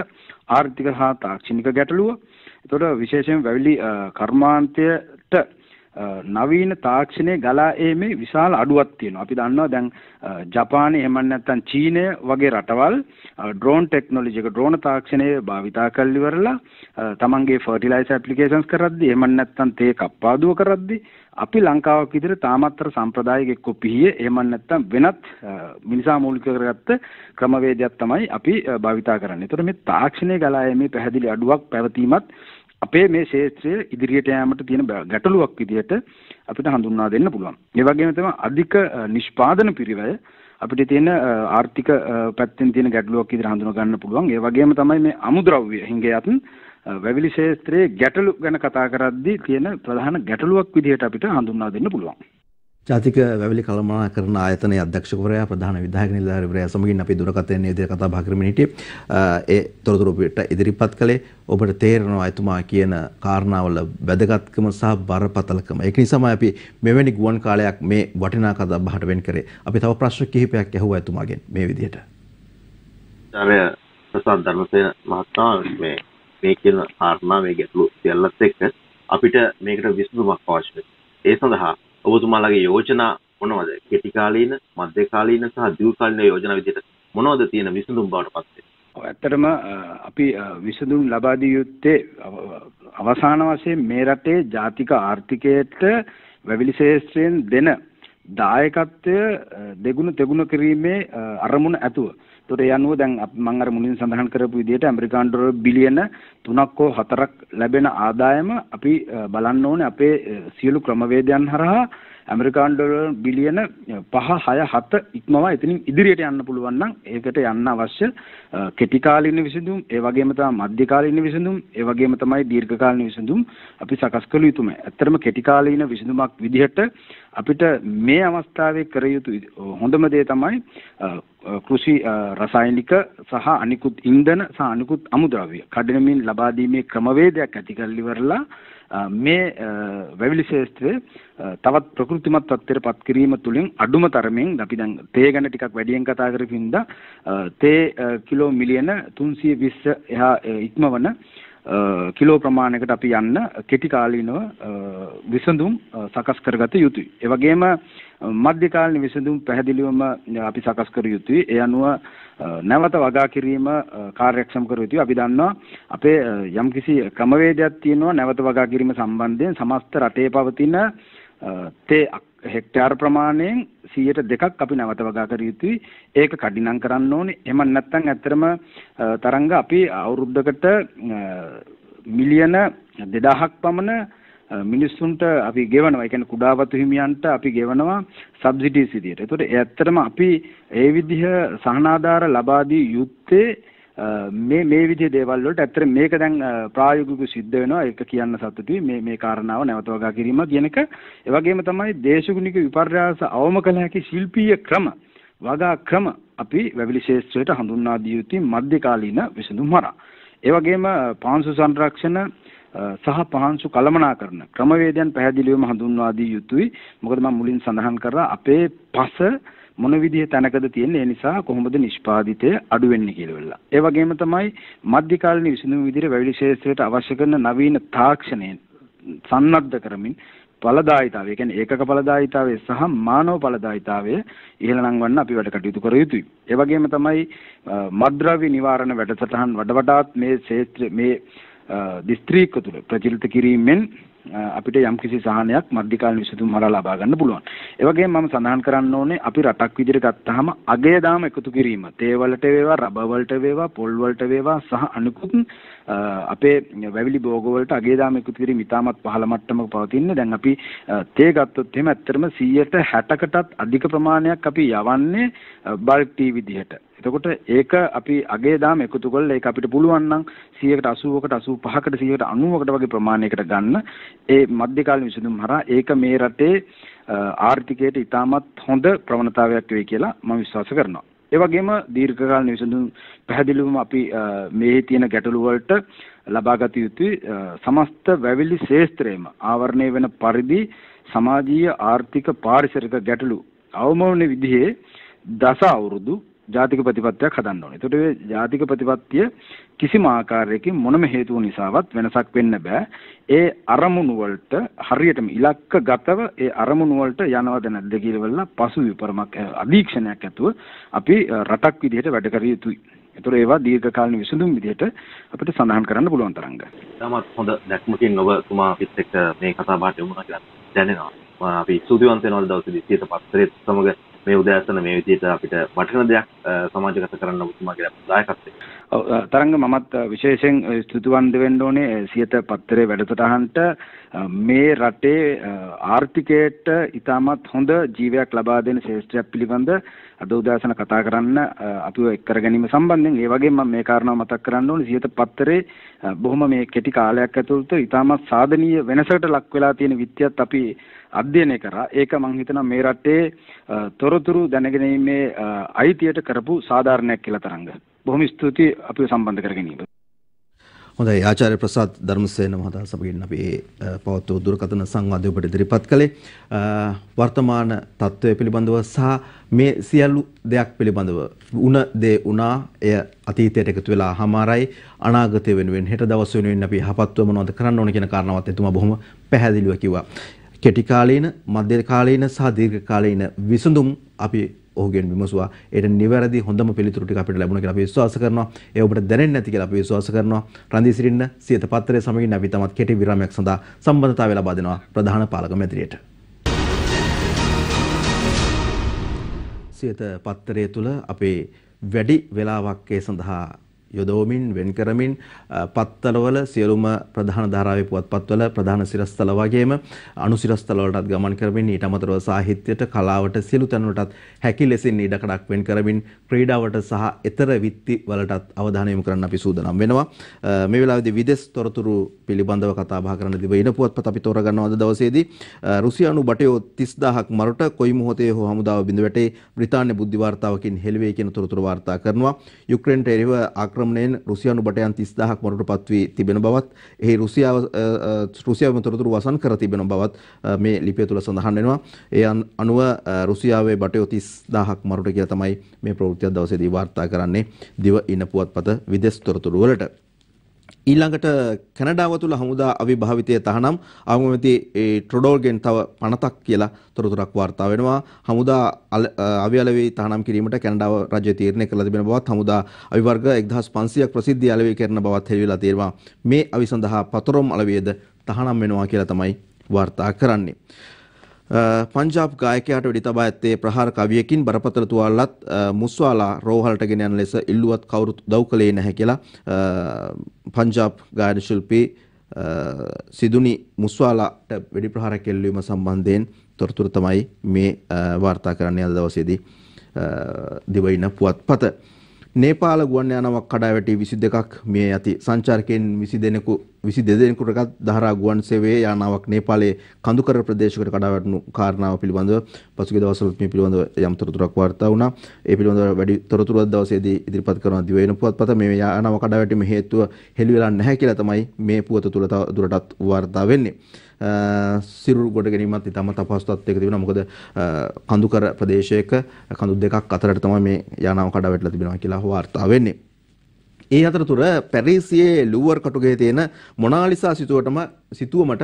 ආර්ථික හා තාක්ෂණික ගැටලුව. ඒතකොට විශේෂයෙන් වැවිලි කර්මාන්තයට නවීන තාක්ෂණයේ ගලා ඒමේ විශාල අඩුවක් තියෙනවා. අපි දන්නවා දැන් ජපානයේ එහෙම නැත්නම් චීනය වගේ රටවල් ඩ්‍රෝන් ටෙක්නොලොජි එක ඩ්‍රෝන තාක්ෂණය භාවිතා කරලා ඉවරලා තමන්ගේ ෆර්ටිලයිසර් ඇප්ලිකේෂන්ස් කරද්දී එහෙම නැත්නම් තේ කප්පාදුව කරද්දී අපි ලංකාවක් විදිහට තාමත්තර සම්ප්‍රදායික එක්ක පිහිය එහෙම නැත්නම් වෙනත් මිනිසා මූලික කරගත්ත ක්‍රමවේදයක් තමයි අපි භාවිතා කරන්නේ. ඒතකොට මේ තාක්ෂණයේ ගලා ඒමේ පැහැදිලි අඩුවක් පැවතීමත් අපේ මේ ශාස්ත්‍රය ඉදිරියට යාමට තියෙන ගැටලුවක් විදිහට අපිට හඳුන්වා දෙන්න පුළුවන්. ඒ වගේම තමයි අධික නිෂ්පාදන පිරිවැය අපිට තියෙන ආර්ථික පැත්තෙන් තියෙන ගැටලුවක් විදිහට හඳුනා ගන්න පුළුවන්. ඒ වගේම තමයි මේ අමුද්‍රව්‍ය හිඟයත් වැවිලි ශාස්ත්‍රයේ ගැටලු ගැන කතා කරද්දී තියෙන ප්‍රධාන ගැටලුවක් විදිහට අපිට හඳුන්වා දෙන්න පුළුවන්. ජාතික වැවිලි කළමනාකරණ ආයතනයේ අධ්‍යක්ෂකවරයා ප්‍රධාන විධායක නිලධාරීවරයා සමගින් අපි දුරකථනයේ විදිහට කතා බහ කරමින් හිටියේ. ඒ තොරතුරු පිට ඉදිරිපත් කළේ ඔබට තේරෙනවා එතුමා කියන කාරණාවල වැදගත්කම සහ බරපතලකම. ඒක නිසාම අපි මෙවැනි ගුවන් කාලයක් මේ වටිනා කතා බහට වෙන් කරේ. අපි තව ප්‍රශ්න කිහිපයක් අහුවා එතුමාගෙන් මේ විදිහට. ප්‍රසාද් ධර්මසේන මහත්මයා මේ කියන කාරණා මේ ගැටලු සියල්ලත් එක්ක අපිට මේකට විසඳුමක් අවශ්‍යයි. ඒ සඳහා ඔබතුමාලගේ යෝජනා මොනවද? කෙටි කාලීන, මධ්‍ය කාලීන සහ දීර්ඝ කාලීන යෝජනා විදිහට මොනවද තියෙන විසඳුම් බවට පත් වෙන්නේ? ඇත්තටම අපි විසඳුම් ලබා දිය යුත්තේ අවසාන වශයෙන් මේ රටේ ජාතික ආර්ථිකයට වැවිලි ශේෂ්ත්‍රයෙන් දෙන දායකත්වය දෙගුණ තෙගුණ කිරීමේ අරමුණ ඇතුව. ඒතකොට ඒ අනුව දැන් මම අර මුලින් සඳහන් කරපු විදිහට ඇමරිකානු ඩොලර් බිලියන 3ක් හෝ 4ක් ලැබෙන ආදායම අපි බලන්න ඕනේ අපේ සියලු ක්‍රමවේදයන් හරහා ඇමරිකානු ඩොලර් බිලියන 5 6 7 ඉක්මවා එතනින් ඉදිරියට යන්න පුළුවන් නම් ඒකට යන්න අවශ්‍ය කෙටි කාලීන විසඳුම්, ඒ වගේම තමයි මධ්‍ය කාලීන විසඳුම්, ඒ වගේම තමයි දීර්ඝ කාලීන විසඳුම් අපි සකස් කළ යුතුමයි. ඇත්තටම කෙටි කාලීන විසඳුමක් විදිහට අපිට මේ අවස්ථාවේ කර යුතු හොඳම දේ තමයි කෘෂි රසායනික සහ අනිකුත් ඉන්ධන සහ අනිකුත් අමුද්‍රව්‍ය කඩනමින් ලබා දීමේ ක්‍රමවේදයක් ඇති කරලා ඉවරලා මේ වැවිලි ශේෂ්ත්‍රයේ තවත් ප්‍රකෘතිමත් තත්ත්වයට පත් කිරීම තුළින් අඩුම තරමින් අපි දැන් තේ ගැන ටිකක් වැඩියෙන් කතා කරපින්ද තේ කිලෝ මිලියන 320 එහා ඉක්මවන කිලෝ ප්‍රමාණයකට අපි යන්න කෙටි කාලීනව විසඳුම් සකස් කරගත යුතුයි. ඒ වගේම මධ්‍ය කාලීන විසඳුම් පැහැදිලිවම අපි සකස් කර යුතුයි. ඒ අනුව නැවත වගා කිරීම කාර්යක්ෂම කර යුතුයි. අපි දන්නවා අපේ යම්කිසි ක්‍රමවේදයක් තියෙනවා නැවත වගා කිරීම සම්බන්ධයෙන් සමස්ත රටේ පවතින තේ හෙක්ටයාර ප්‍රමාණයෙන් 2% අපි නැවත වගා කර යුතුයි. ඒක කඩිනම් කරන්න ඕනේ. එහෙම නැත්නම් ඇත්තටම තරංග අපි අවුරුද්දකට මිලියන 2000ක් පමණ මිනිස්සුන්ට අපි ගෙවනවා. ඒ කියන්නේ කුඩාවතු හිමියන්ට අපි ගෙවනවා සබ්සිඩිස් විදියට. ඒතකොට ඒ ඇත්තටම අපි ඒ විදිහ සහනාධාර ලබා දී යුත්තේ මේ විදිහේ දේවල් වලට ඇත්තට මේක දැන් ප්‍රායෝගිකව සිද්ධ වෙනවා. ඒක කියන්න සතුටුයි. මේ කාරණාව නැවත වගා කිරීම කියන එක. ඒ වගේම තමයි දේශගුණික විපර්යාස අවම කළ හැකි ශිල්පීය ක්‍රම වගා ක්‍රම අපි වැවිලි ශේෂ්ත්‍රයට හඳුන්වා දිය යුතුයි මධ්‍ය කාලීන විසඳුම් හරහා. ඒ වගේම පාංශු සංරක්ෂණ සහ පහන්සු කළමනාකරණ ක්‍රමවේදයන් පැහැදිලිවම හඳුන්වා දිය යුතුයි. මොකද මම මුලින් සඳහන් කරා අපේ පස මොන විදිහේ තැනකද තියෙන්නේ, ඒ නිසා කොහොමද නිෂ්පාදිතය අඩු වෙන්නේ කියලා වෙලා. ඒ වගේම තමයි මධ්‍ය කාලීන විසඳුම් විදිහට වැවිලි ශේෂ්ත්‍රයට අවශ්‍ය කරන නවීන තාක්ෂණය සන්නද්ධ කරමින් ඵලදායීතාවය, කියන්නේ ඒකක ඵලදායීතාවය සහ මානව ඵලදායීතාවය ඉහළ නංවන්න අපි වැඩ කටයුතු කර යුතුයි. ඒ වගේම තමයි මත්ද්‍රව්‍ය නිවාරණ වැඩසටහන් වඩාත් මේ ක්ෂේත්‍ර මේ දිස්ත්‍රික්ක තුළ ප්‍රචලිත කිරීමෙන් අපිට යම්කිසි සහනයක් මධ්‍යකාලීන විසඳුම් හරහා ලබා ගන්න පුළුවන්. ඒ වගේම මම සඳහන් කරන්න ඕනේ අපි රටක් විදිහට ගත්තාම අගය දාම එකතු කිරීම, තේ වලට වේවා, රබර් වලට වේවා, පොල් වලට වේවා සහ අනිකුත් අපේ වැවිලි භෝග වලට අගය දාම එකතු කිරීම ඉතාමත් පහළ මට්ටමක පවතින්නේ. දැන් අපි තේ ගත්තොත් එහෙම ඇත්තටම 160කටත් අධික ප්‍රමාණයක් අපි යවන්නේ බල්ක් ටී විදිහට. එතකොට ඒක අපි අගේ දාම එකතු කරලා ඒක අපිට පුළුවන් නම් 180කට 85කට 90කට වගේ ප්‍රමාණයකට ගන්න ඒ මධ්‍යකාලීන විසඳුම් හරහා ඒක මේ රටේ ආර්ථිකයට ඉතාමත් හොඳ ප්‍රවණතාවයක් වෙයි කියලා මම විශ්වාස කරනවා. ඒ වගේම දීර්ඝකාලීන විසඳුම් පැහැදිලිවම අපි මේ තියෙන ගැටලු වලට ලබාගත යුතුයි. සමස්ත වැවිලි ශේෂ්ත්‍රයේම ආවරණය වෙන පරිදි සමාජීය ආර්ථික පාරිසරික ගැටලු අවම වන විදිහේ දස අවුරුදු ජාතික ප්‍රතිපත්තියක් හදන්න ඕනේ. ඒකට මේ ජාතික ප්‍රතිපත්තිය කිසිම ආකාරයකින් මොනම හේතුව නිසාවත් වෙනසක් වෙන්න බෑ. ඒ අරමුණු වලට හරියටම ඉලක්කගතව ඒ අරමුණු වලට යනවද නැද්ද කියලා බලලා පසු විපරමක් අධීක්ෂණයක් ඇතුව අපි රටක් විදිහට වැඩ කර යුතුයි. ඒතර ඒවා දීර්ඝකාලීන විසඳුම් විදිහට අපිට සඳහන් කරන්න පුළුවන් තරංග. තමත් හොඳ දැක්මකින් ඔබතුමා අපිත් එක්ක මේ කතා බහට යොමු කරලා දැනෙනවා. අපි ස්තුතිවන්ත වෙනවා දවසේදී සියත පත්තරේත් සමග මේ උදෑසන මේ විදිහට අපිට වටින දෙයක් සමාජගත කරන්න ඔබතුමාගේ දායකත්වය. ඔව් තරංග මමත් විශේෂයෙන් ස්තුතිවන්ත වෙන්න ඕනේ සියත පත්තරේ වැඩසටහනට. මේ රටේ ආර්ථිකයට ඉතාමත් හොඳ ජීවයක් ලබා දෙන ශේෂ්ත්‍රයක් පිළිබඳ අද උදෑසන කතා කරන්න අපිව එක් කර ගැනීම සම්බන්ධයෙන් ඒ වගේම මම මේ කාරණාව මතක් කරන්න ඕනේ සියත පත්තරේ බොහොම මේ කෙටි කාලයක් ඇතුළත ඉතාමත් සාධනීය වෙනසකට ලක් වෙලා තියෙන විත්‍යත් අපි අධ්‍යයනය කරා. ඒක මම හිතනවා මේ රටේ තොරතුරු දැනගැනීමේ අයිතියට කරපු සාධාරණයක් කියලා තරංග. බොහොම ස්තුතියි අපිව සම්බන්ධ කර ගැනීම. හොඳයි ආචාර්ය ප්‍රසාද් ධර්මසේන මහතා සමගින් අපි පවත්වූ දුරකථන සංවාදය ඔබට ඉදිරිපත් කළේ වර්තමාන තත්ත්වය පිළිබඳව සහ මේ සියලු දෙයක් පිළිබඳව උන දේ උනා එය අතීතයට එකතු වෙලා හමාරයි අනාගතය වෙනුවෙන් හෙට දවස් වෙනුවෙන් අපි යහපත්ව මොනවද කරන්න ඕන කියන කාරණාවත් එතුමා බොහොම පැහැදිලිව කිව්වා. කෙටි කාලීන, මධ්‍ය කාලීන සහ දීර්ඝ කාලීන විසඳුම් අපි ඔහුගෙන් විමසුවා. ඒට නිවැරදි හොඳම පිළිතුරු ටික අපිට ලැබුණා කියලා අපි විශ්වාස කරනවා. ඒ ඔබට දැනෙන්නේ නැති කියලා අපි විශ්වාස කරනවා. රන්දී සිරින්න සියත පත්තරේ සමගින් අපි තමත් කෙටි විරාමයක් සඳහා සම්බන්ධතාවය ලබා දෙනවා ප්‍රධාන පාලක මැදිරියට. සියත පත්තරේ තුල අපේ වැඩි වේලාවක් ඒ සඳහා යොදවමින් වෙන් කරමින් පත්තලවල සියලුම ප්‍රධාන ධාරාවේ පුවත්පත්වල ප්‍රධාන සිරස්තල වගේම අනුසිරස්තල වලටත් ගමන් කරමින් ඊට අමතරව සාහිත්‍යයට කලාවට සියලු තැන්වලටත් හැකි ලෙසින් ඉඩකඩක් වෙන් කරමින් ක්‍රීඩාවට සහ ඊතර විත්ති වලටත් අවධානය යොමු කරන්න අපි සූදානම් වෙනවා. මේ වෙලාවේදී විදේශ තොරතුරු පිළිබඳව කතා බහ කරන දිවයින පුවත්පත් අපි තෝරගන්නවා අද දවසේදී. රුසියානු බටයෝ 30000ක් මරට කොයි මොහොතේ හෝ හමුදාව බිඳ වැටේ බ්‍රිතාන්‍ය බුද්ධි වාර්තාවකින් හෙළිවේ කියන තොරතුරු වාර්තා කරනවා. යුක්‍රේනට එරෙහිව ආක්‍රමණයෙන් රුසියානු බටයන් 30000ක් මරට පත්වී තිබෙන බවත් එහි රුසියාවම තොරතුරු වසන් කර තිබෙන බවත් මේ ලිපිය තුල සඳහන් වෙනවා. ඒ අනුව රුසියාවේ බටයෝ 30000ක් මරට කියලා තමයි මේ ප්‍රවෘත්තිය දවසේදී වාර්තා කරන්නේ දිව ඉන පුවත්පත විදේශ තොරතුරු වලට. ඊළඟට කැනඩාව තුළ හමුදා අවිභාවිතය තහනම් අවමැති ට්‍රොඩෝල්ගෙන් තව 50ක් කියලා තොරතුරක් වාර්තා වෙනවා. හමුදා අවියලවි තහනම් කිරීමට කැනඩාව රජය තීරණය කළ තිබෙන බවත් හමුදා අවිවර්ග 1500ක් ප්‍රසිද්ධිය අලෙවි කරන බවත් හෙළිවිලා තියෙනවා. මේ අවි සඳහා පතරොම් අලවියද තහනම් වෙනවා කියලා තමයි වාර්තා කරන්නේ. පංජාබ් ගායකයාට වෙඩි තබා ඇත්තේ ප්‍රහාර කවියකින් බරපතල තුවාලත් මුස්වාලා රෝහලට ගෙන යන ලෙස ඉල්ලුවත් කවුරුත් උදව් කළේ නැහැ කියලා පංජාබ් ගායන ශිල්පී සිදුනි මුස්වාලාට වෙඩි ප්‍රහාරයක් එල්ලීම සම්බන්ධයෙන් තොරතුරු තමයි මේ වාර්තා කරන්නේ අද දවසේදී දිවයින පුවත්පත. නේපාල ගුවන් යානාවක් කඩා වැටි 22ක් මිය යති. සංචාරකයන් 22 දෙනෙකුටගත් දහරා ගුවන් සේවයේ යානාවක් නේපාලයේ කඳුකර ප්‍රදේශයකට කඩා වැටුණු කාරණාව පිළිබඳව පසුගිය දවස්වල මේ පිළිබඳව යම් තොරතුරක් වාර්තා වුණා. ඒ පිළිබඳව වැඩි තොරතුරු අද දවසේදී ඉදිරිපත් කරන දිවයින පුවත්පත මේ යානාව කඩා වැටීමේ හේතුව හෙළි වෙලා නැහැ කියලා තමයි මේ පුවත තුල දුරටත් වාර්තා වෙන්නේ. සිරුරු ගොඩ ගැනීමත් ඉතාමත් අපහසුතාවක් තිබෙනවා. මොකද කඳුකර ප්‍රදේශයක කඳු දෙකක් අතරට තමයි මේ යානාව කඩා වැටලා තිබෙනවා කියලා වාර්තා වෙන්නේ. ඒ අතරතුර පැරිසියේ ලුවර් කටුගේ තියෙන මොනාලිසා සිතුවමට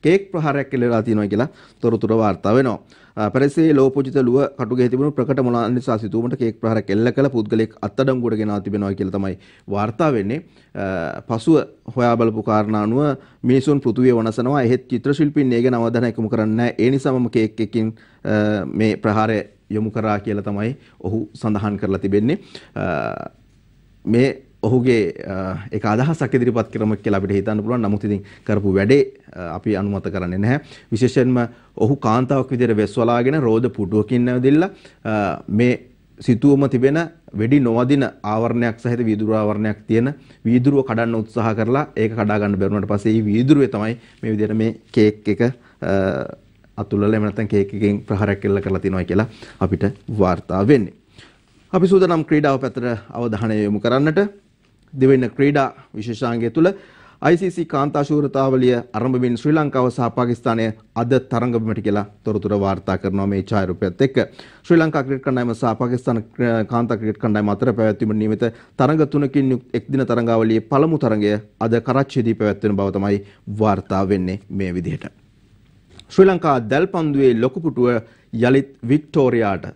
කේක් ප්‍රහාරයක් කෙලලා තියෙනවා කියලා තොරතුරු වාර්තා වෙනවා. පැරිසියේ ලෝපෝජිත ලුව කටුගේ තිබුණු ප්‍රකට මොනාලිසා සිතුවමට කේක් ප්‍රහාරයක් එල්ල කළ පුද්ගලයෙක් අත්අඩංගුවට ගෙනා තිබෙනවා කියලා තමයි වාර්තා වෙන්නේ. පසුව හොයා බලපු කාරණා අනුව මිනිසුන් පෘථුවිය වනසනවා. එහෙත් චිත්‍ර ශිල්පීන් ඒ ගැන අවධානය යොමු කරන්නේ නැහැ. ඒ නිසාම කේක් එකකින් මේ ප්‍රහාරය යොමු කරා කියලා තමයි ඔහු සඳහන් කරලා තිබෙන්නේ. මේ ඔහුගේ එක අදහසක් ඉදිරිපත් කරමු කියලා අපිට හිතන්න පුළුවන්. නමුත් ඉතින් කරපු වැඩේ අපි අනුමත කරන්නේ නැහැ. විශේෂයෙන්ම ඔහු කාන්තාවක් විදිහට වෙස්වලාගෙන රෝද පුටුවකින් නැවදිලා මේ සිතුවම තිබෙන වෙඩි නොවදින ආවරණයක් සහිත වීදුරු ආවරණයක් තියෙන වීදුරුව කඩන්න උත්සාහ කරලා ඒක කඩා ගන්න බැරුණාට පස්සේ මේ වීදුරුවේ තමයි මේ විදිහට මේ කේක් එක අතුල්ලලා එහෙම නැත්නම් කේක් එකකින් ප්‍රහාරයක් එල්ල කරලා තිනවා කියලා අපිට වාර්තා වෙන්නේ. අපි සූදානම් ක්‍රීඩාව පැත්තට අවධානය යොමු කරන්නට. දෙවෙනි ක්‍රීඩා විශේෂාංගය තුල ICC කාන්තා ශූරතාවලිය ආරම්භමින් ශ්‍රී ලංකාව සහ පාකිස්තානය අද තරඟ බිමට කියලා තොරතුරු වාර්තා කරනවා මේ ඡායාරූපයත් එක්ක. ශ්‍රී ලංකා ක්‍රිකට් කණ්ඩායම සහ පාකිස්තාන කාන්තා ක්‍රිකට් කණ්ඩායම අතර පැවැත්වීමට නියමිත තරඟ තුනකින් එක් දින තරඟාවලියේ පළමු තරඟය අද කරච්චියේදී පැවැත්වෙන බව තමයි වාර්තා වෙන්නේ මේ විදිහට. ශ්‍රී ලංකා දැල්පන්දුවේ ලොකු පුටුව යලිත් වික්ටෝරියාට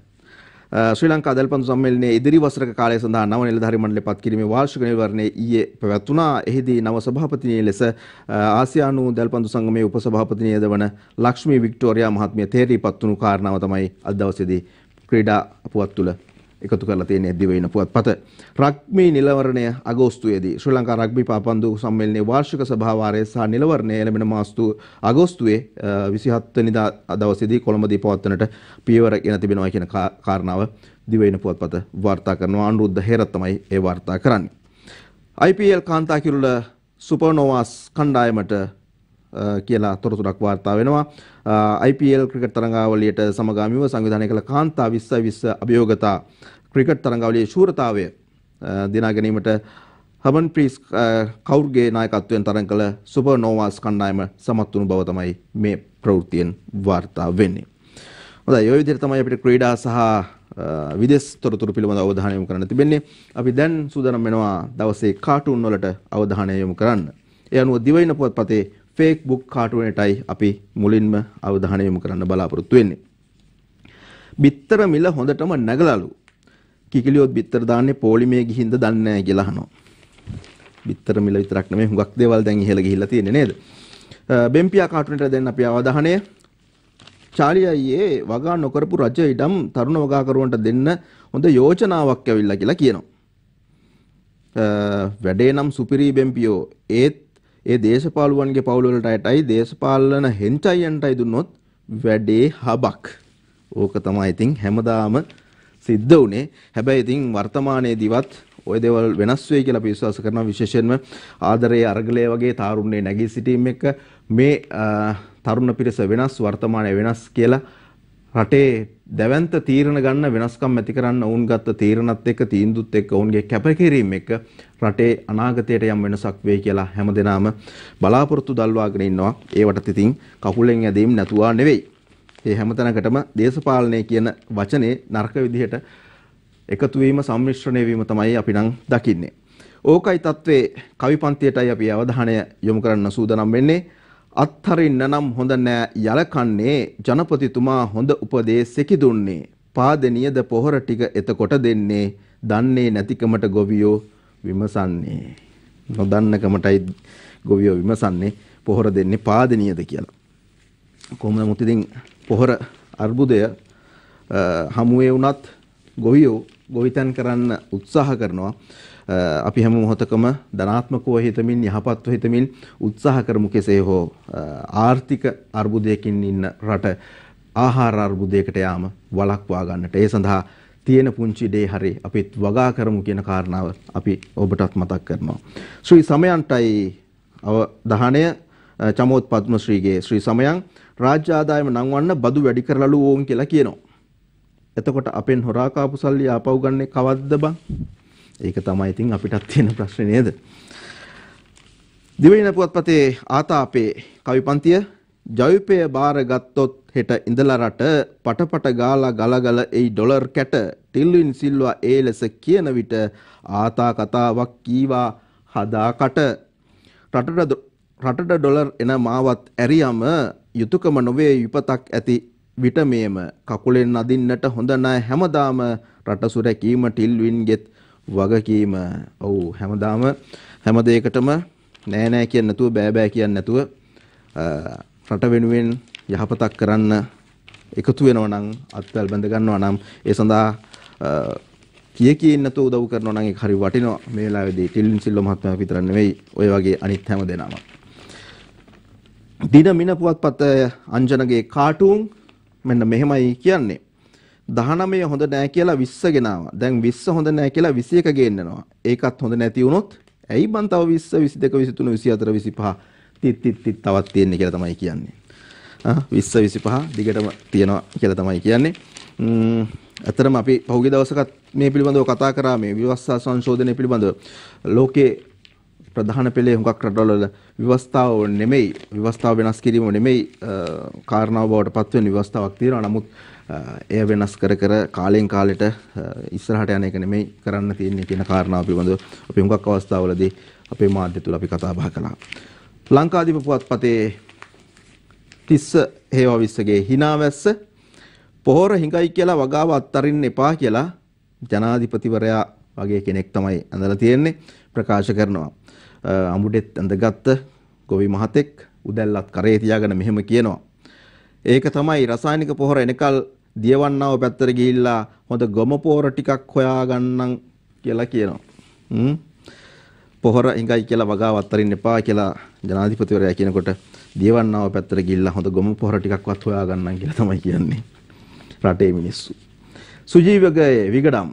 ශ්‍රී ලංකා දැල්පන්දු සම්මේලනයේ ඉදිරි වසරක කාලය සඳහා නව නිලධාරී මණ්ඩලය පත් කිරීමේ වාර්ෂික නිර්වරණය ඊයේ පැවැත්වුණා. එහිදී නව සභාපතිනිය ලෙස ආසියානු දැල්පන්දු සංගමයේ උපසභාපතිනියද වන ලක්ෂ්මී වික්ටෝරියා මහත්මිය තේරීපත් වුණු කාරණාව තමයි අද දවසේදී ක්‍රීඩා පුවත් තුළ එකතු කරලා තියෙන දිවයින පුවත්පත. රග්බි නිලවරණය අගෝස්තුවේදී ශ්‍රී ලංකා රග්බි පාපන්දු සම්මේලනයේ වාර්ෂික සභාවාරය සහ නිලවරණය එළඹෙන අගෝස්තුවේ 27 වෙනිදා දවසේදී කොළඹදී පවත්වනට පියවර ගෙන තිබෙනවා කියන කාරණාව දිවයින පුවත්පත වාර්තා කරනවා. අනුරුද්ධ හේරත් තමයි ඒ වාර්තා කරන්නේ. IPL කාන්තා කිරුළ සුපර්නෝවාස් කණ්ඩායමට කියලා තොරතුරක් වාර්තා වෙනවා. IPL ක්‍රිකට් තරඟාවලියට සමගාමීව සංවිධානය කළ කාන්තා 2020 අභියෝගතා ක්‍රිකට් තරඟාවලියේ ශූරතාවය දිනා ගැනීමට හමන්ප්‍රීත් කවුර්ගේ නායකත්වයෙන් තරඟ කළ සුපර්නෝවාස් කණ්ඩායම සමත් වුණු බව තමයි මේ ප්‍රවෘත්තියෙන් වාර්තා වෙන්නේ. හොඳයි, ඔය විදිහට තමයි අපිට ක්‍රීඩා සහ විදේශ තොරතුරු පිළිබඳව අවධානය යොමු කරන්න තිබෙන්නේ. අපි දැන් සූදානම් වෙනවා දවසේ කාටුන් වලට අවධානය යොමු කරන්න. ඒ අනුව දිවයින පුවත්පතේ Facebook කාටුනේටයි අපි මුලින්ම අවධානය යොමු කරන්න බලාපොරොත්තු වෙන්නේ. බිත්තර මිල හොඳටම නැගලාලු. කිකිලියොත් බිත්තර දාන්නේ පොලිමේ ගිහින්ද දන්නේ නැහැ කියලා අහනවා. බිත්තර මිල විතරක් නෙමෙයි හුඟක් දේවල් දැන් ඉහළ ගිහිල්ලා තියෙන්නේ නේද? බෙම්පියා කාටුනේට දෙන්න අපි අවධානය. චාලි අයියේ වගා නොකරපු රජ ඉඩම් තරුණ වගාකරුවන්ට දෙන්න හොඳ යෝජනාවක් ඇවිල්ලා කියලා කියනවා. වැඩේ නම් සුපිරි බෙම්පියෝ ඒත් ඒ දේශපාලුවන්ගේ පවුල් වලට අයටයි දේශපාලන හෙන්චයියන්ටයි දුන්නොත් වැඩේ හබක්. ඕක තමයි ඉතින් හැමදාම සිද්ධ වුනේ. හැබැයි ඉතින් වර්තමානයේදීවත් ওই දේවල් වෙනස් වෙයි කියලා අපි විශ්වාස කරනවා. විශේෂයෙන්ම ආදරයේ අරගලයේ වගේ තාරුණ්‍යයේ නැගී සිටීම එක්ක මේ තරුණ පිරිස වෙනස්, වර්තමානයේ වෙනස් කියලා රටේ දැවැන්ත තීරණ ගන්න, වෙනස්කම් ඇති කරන්න ඔවුන් ගත්ත තීරණත් එක්ක, තීන්දුවත් එක්ක, ඔවුන්ගේ කැපකිරීම එක්ක රටේ අනාගතයට යම් වෙනසක් වෙයි කියලා හැමදෙනාම බලාපොරොත්තු දල්වාගෙන ඉන්නවා. ඒවට ඉතින් කකුලෙන් ඇදීම් නැතුවා නෙවෙයි. මේ හැමතැනකටම දේශපාලනය කියන වචනේ නරක විදිහට එකතු වීම, සම්මිශ්‍රණය වීම තමයි අපි නම් දකින්නේ. ඕකයි තත්ත්වේ කවි පන්තියටයි අපි අවධානය යොමු කරන්න සූදානම් වෙන්නේ. අත්හරින්න නම් හොඳ නෑ යලකන්නේ ජනපතිතුමා හොඳ උපදේශෙකි දුන්නේ. පාදෙනියද පොහොර ටික එතකොට දෙන්නේ. දන්නේ නැතිකමට ගොවියෝ විමසන්නේ. නොදන්නකමටයි ගොවියෝ විමසන්නේ පොහොර දෙන්නේ පාදෙනියද කියලා. කොහොමද මුත් ඉතින් පොහොර අර්බුදය හමුවේ වුණත් ගොවියෝ ගොවිතැන් කරන්න උත්සාහ කරනවා. අපි හැම මොහොතකම ධනාත්මකව හිතමින්, යහපත්ව හිතමින් උත්සාහ කරමු කෙසේ හෝ ආර්ථික අර්බුදයකින් ඉන්න රට ආහාර අර්බුදයකට යාම වළක්වා ගන්නට. ඒ සඳහා තියෙන පුංචි දේ හරි අපිත් වගා කරමු කියන කාරණාව අපි ඔබටත් මතක් කරනවා. ශ්‍රී සමයන්ටයි අවධානය. චමෝත් පද්මශ්‍රීගේ ශ්‍රී සමයන් රාජ්‍ය ආදායම නංවන්න බදු වැඩි කරලලු ඕන් කියලා කියනවා. එතකොට අපෙන් හොරා කාපු සල්ලි ආපහු ගන්නේ කවද්ද බං? ඒක තමයි ඉතින් අපිටත් තියෙන ප්‍රශ්නේ නේද? දිවයින පුවත්පතේ ආතාපේ කවි පන්තිය ජවිපය බාර ගත්තොත් හෙට ඉඳලා රට පටපට ගාලා ගලගල එයි ඩොලර් කැට ටිල්වින් සිල්වා ඒ ලෙස කියන විට ආතා කතාවක් කීවා හදාකට රටට ඩොලර් එන මාවත් ඇරියම යුතුයකම නොවේ විපතක් ඇති විට මේම කකුලෙන් අදින්නට හොඳ නැහැ හැමදාම රට සුරැකීම ටිල්වින්ගෙත් වගකීම. ඔව් හැමදාම හැම දෙයකටම නෑ නෑ කියන්නේ නැතුව, බෑ බෑ කියන්නේ නැතුව රට වෙනුවෙන් යහපතක් කරන්න එකතු වෙනවා නම්, අත්වැල් බඳ ගන්නවා නම්, ඒ සඳහා කියින් නැතුව උදව් කරනවා නම් ඒක හරි වටිනවා. මේ වෙලාවේදී ටිල්වින් සිල්වා මහත්මයා විතර නෙවෙයි, ඔය වගේ අනිත් හැම දෙනාම. දින මින පුවත්පත අංජනගේ කාටුන් මෙන්න මෙහෙමයි කියන්නේ. 19 හොඳ නෑ කියලා 20 ගෙනාවා. දැන් 20 හොඳ නෑ කියලා 21 ගේන්නනවා. ඒකත් හොඳ නැති වුණොත් ඇයි බන් තව 20 22 23 24 25 තිත් තවත් තියෙන්නේ කියලා තමයි කියන්නේ. 20 25 දිගටම තියනවා කියලා තමයි කියන්නේ. අතරම අපි පහුගිය දවසකත් මේ පිළිබඳව කතා කරා. මේ ව්‍යවස්ථා සංශෝධනය පිළිබඳව ලෝකේ ප්‍රධාන පෙළේ හුඟක් රටවල ව්‍යවස්ථාව නෙමෙයි, ව්‍යවස්ථාව වෙනස් කිරීම නෙමෙයි කාරණාව බවට පත් වෙන ව්‍යවස්ථාවක් තියෙනවා. නමුත් එය වෙනස් කර කාලෙන් කාලෙට ඉස්සරහට යන එක නෙමෙයි කරන්න තියෙන්නේ කියන කාරණාව පිළිබඳව අපි හුඟක් අවස්ථාවලදී අපේ මාධ්‍ය තුල අපි කතා බහ කළා. ලංකාදීප පුවත්පතේ 30 හේවා 20ගේ හිනාවැස්ස පොහොර හිඟයි කියලා වගාව අත්තරින්න එපා කියලා ජනාධිපතිවරයා වගේ කෙනෙක් තමයි ඇඳලා තියෙන්නේ, ප්‍රකාශ කරනවා. අමුඩෙත් ඇඳගත්ත ගොවි මහතෙක් උදැල්ලත් කරේ තියාගෙන මෙහෙම කියනවා. ඒක තමයි රසායනික පොහොර එනකල් දියවන්නාව පැත්තට ගිහිල්ලා හොඳ ගොම පොහොර ටිකක් හොයාගන්නම් කියලා කියනවා. පොහොර හිඟයි කියලා වගාව අත්තරින්න එපා කියලා ජනාධිපතිවරයා කියනකොට දියවන්නාව පැත්තට ගිහිල්ලා හොඳ ගොම පොහොර ටිකක්වත් හොයාගන්නම් කියලා තමයි කියන්නේ රටේ මිනිස්සු. සුජීවගේ විගඩම්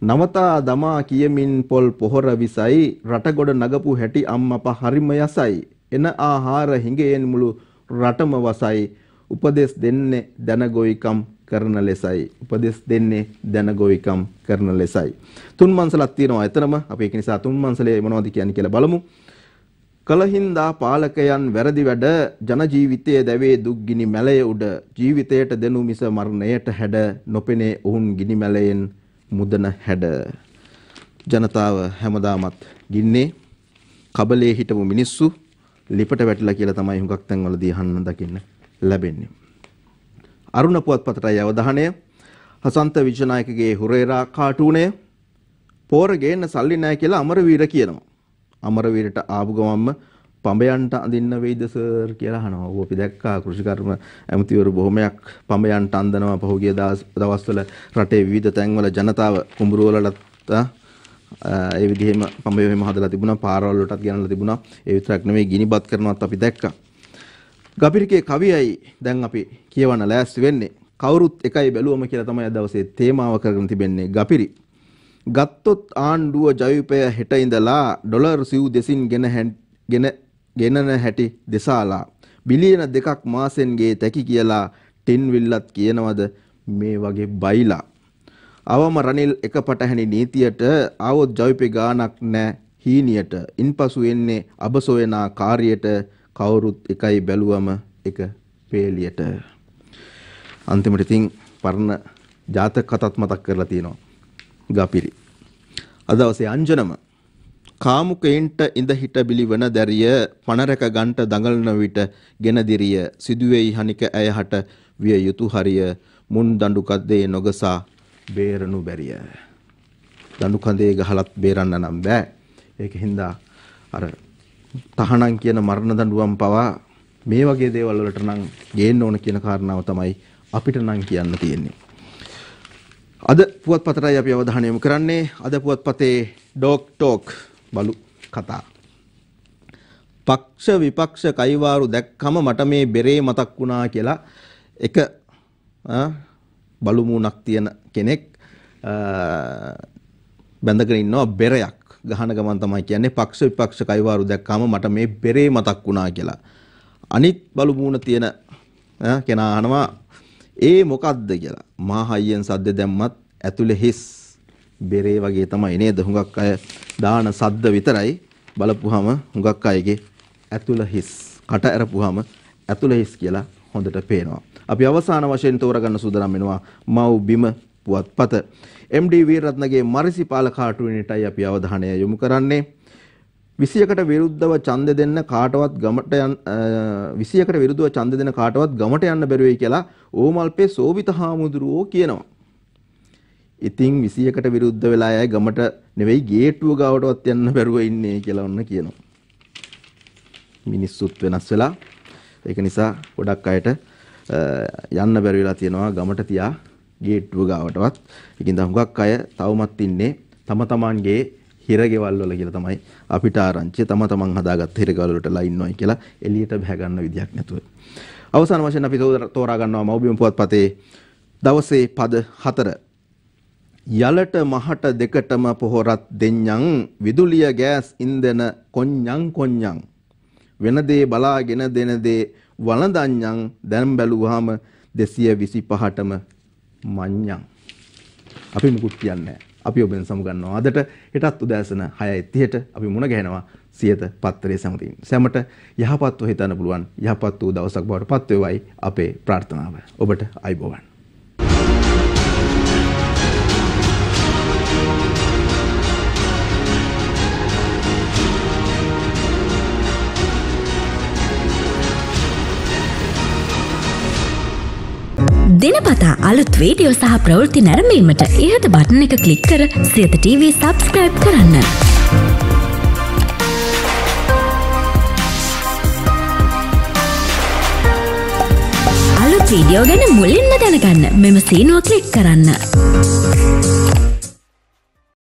නවතා දමා කියමින් පොල් පොහොර විසයි රටගොඩ නගපු හැටි අම්මප හරිම යසයි එන ආහාර හිඟයෙන් මුළු රටම වසයි උපදෙස් දෙන්නේ දනගොයිකම් කරන ලෙසයි උපදෙස් දෙන්නේ දනගොයිකම් කරන ලෙසයි තුන් මන්සලක් තියෙනවා එතනම අපි ඒක නිසා තුන් මන්සලේ මොනවද කියන්නේ කියලා බලමු කලහින්දා පාලකයන් වැරදි වැඩ ජන ජීවිතයේ දැවේ දුක් ගිනි මැලය උඩ ජීවිතයට දෙනු මිස මරණයට හැඩ නොපෙනේ ඔවුන් ගිනි මැලයෙන් මුදන හැඩ ජනතාව හැමදාමත් ගින්නේ කබලේ හිටපු මිනිස්සු ලිපට වැටිලා කියලා තමයි හුඟක් තැන්වලදී අහන්න දකින්න ලැබෙන්නේ. අරුණ පුවත්පතටයි අවධානය. හසන්ත විජනායකගේ හුරේරා කාටුනය පෝර ගේන්න සල්ලි නැහැ කියලා අමරවීර කියනවා. අමරවීරට ආපු ගමන්ම පඹයන්ට අඳින්න වෙයිද සර් කියලා අහනවා. ඌ අපි දැක්කා කෘෂිකර්ම ඇමතිවරු බොහොමයක් පඹයන්ට අඳනවා පහුගිය දවස්වල රටේ විවිධ තැන්වල ජනතාව කුඹුරු වලට ඒ විදිහෙම පඹය වෙම හදලා තිබුණා පාරවල් වලටත් ගෙනල්ලා තිබුණා. ඒ විතරක් නෙමෙයි ගිනිබත් කරනවත් අපි දැක්කා. ගබිරිකේ කවියයි දැන් අපි කියවන්න ලෑස්ති වෙන්නේ. කවුරුත් එකයි බැලුවම කියලා තමයි අද දවසේ තේමාව කරගෙන තිබෙන්නේ. ගපිරි ගත්තොත් ආණ්ඩුව ජවිපය හෙට ඉඳලා ඩොලර් සිව් දෙසින් ගෙනන හැටි දෙසාලා බිලියන 2ක් මාසෙන්ගේ තැකි කියලා ටින් විල්ලත් කියනවද මේ වගේ බයිලා අවම රනිල් එක පටහැනි නීතියට ආවොත් ජවිපේ ගානක් නැ හීනියට ඉන්පසු එන්නේ අබසොයනා කාර්යයට කවුරුත් එකයි බැලුවම එක පේලියට අන්තිමට ඉතින් පරණ ජාතක කතාත් මතක් කරලා තියෙනවා ගපිරි අද දවසේ අංජනම කාමුකයින්ට ඉඳ හිට බිලිවන දැරිය පණරක ගන්ට දඟලන විට ගෙන දිරිය සිදුවේයි හනික ඇයහට විය යුතු හරිය මුන් දඬු කද්දේ නොගසා බේරනු බැරිය දඬු කඳේ ගහලත් බේරන්න නම් බෑ ඒක හින්දා අර තහනම් කියන මරණ දඬුවම් පවා මේ වගේ දේවල් වලට නම් ගේන්න ඕන කියන කාරණාව තමයි අපිට නම් කියන්න තියෙන්නේ අද පුවත්පතටයි අපි අවධානය යොමු කරන්නේ අද පුවත්පතේ ඩොක් ටොක් බලු කතා පක්ෂ විපක්ෂ කයිවාරු දැක්කම මට මේ බෙරේ මතක් වුණා කියලා එක බලු මූණක් තියෙන කෙනෙක් බැඳගෙන ඉන්නවා බෙරයක් ගහන ගමන් තමයි කියන්නේ පක්ෂ විපක්ෂ කයිවාරු දැක්කම මට මේ බෙරේ මතක් වුණා කියලා අනිත් බලු මූණ තියෙන කෙනා අහනවා ඒ මොකද්ද කියලා මා හයියෙන් සද්ද දැම්මත් ඇතුලේ හිස් බෙරේ වගේ තමයි නේද හුඟක් අය දාන සද්ද විතරයි බලපුවාම හුඟක් අයගේ ඇතුල හිස් කට ඇරපුවාම ඇතුල හිස් කියලා හොඳට පේනවා අපි අවසාන වශයෙන් තෝරගන්න සූදානම් වෙනවා මව් බිම පුවත්පත MD වීරරත්නගේ මරිසිපාල කාටුනේටයි අපි අවධානය යොමු කරන්නේ 21කට විරුද්ධව ඡන්ද දෙන්න කාටවත් ගමට 21කට විරුද්ධව ඡන්ද දෙන්න කාටවත් ගමට යන්න බැරි වෙයි කියලා ඕමල්පේ සෝවිත හාමුදුරුවෝ කියනවා. ඉතින් 21කට විරුද්ධ වෙලා අය ගමට නෙවෙයි ගේට්ටුව ගාවටවත් යන්න බැරුව ඉන්නේ කියලා ඔන්න කියනවා. මිනිස්සුත් වෙනස් වෙලා ඒක නිසා ගොඩක් අයට යන්න බැරි වෙලා තියෙනවා ගමට තියා ගේට්ටුව ගාවටවත්. ඒකින්ද හුඟක් අය තවමත් ඉන්නේ තම තමන්ගේ හිරගෙවල් වල කියලා තමයි අපිට ආරංචිය තම තමන් හදාගත්ත හිරගෙවල් වලටලා ඉන්නවයි කියලා එළියට බහ ගන්න විදියක් නැතුව. අවසාන වශයෙන් අපි තෝරා ගන්නවා මව්බිම පුවත්පතේ දවසේ පද 4. යලට මහට දෙකටම පොහොරත් දෙඤ්ඤං විදුලිය ගෑස් ඉන්ධන කොඤ්ඤං වෙන දේ බලාගෙන දෙන දේ වළඳඤ්ඤං දැන් බැලුවාම 225ටම මඤ්ඤං. අපි මුකුත් කියන්නේ නැහැ. අපි ඔබෙන් සමුගන්නවා අදට හෙටත් උදෑසන 6:30ට අපි මුණ ගැහෙනවා සියත පත්තරේ සමතින්. සැමට යහපත්ව හිතන්න පුළුවන් යහපත් වූ දවසක් බවට පත් වේවයි අපේ ප්‍රාර්ථනාව. ඔබට අයබෝවන්. දිනපතා අලුත් වීඩියෝ සහ ප්‍රවෘත්ති නැරඹීමට ඉහත බටන් එක ක්ලික් කර සියත TV සබ්ස්ක්‍රයිබ් කරන්න. අලුත් වීඩියෝ ගැන මුලින්ම දැනගන්න මෙම සීනුව ක්ලික් කරන්න.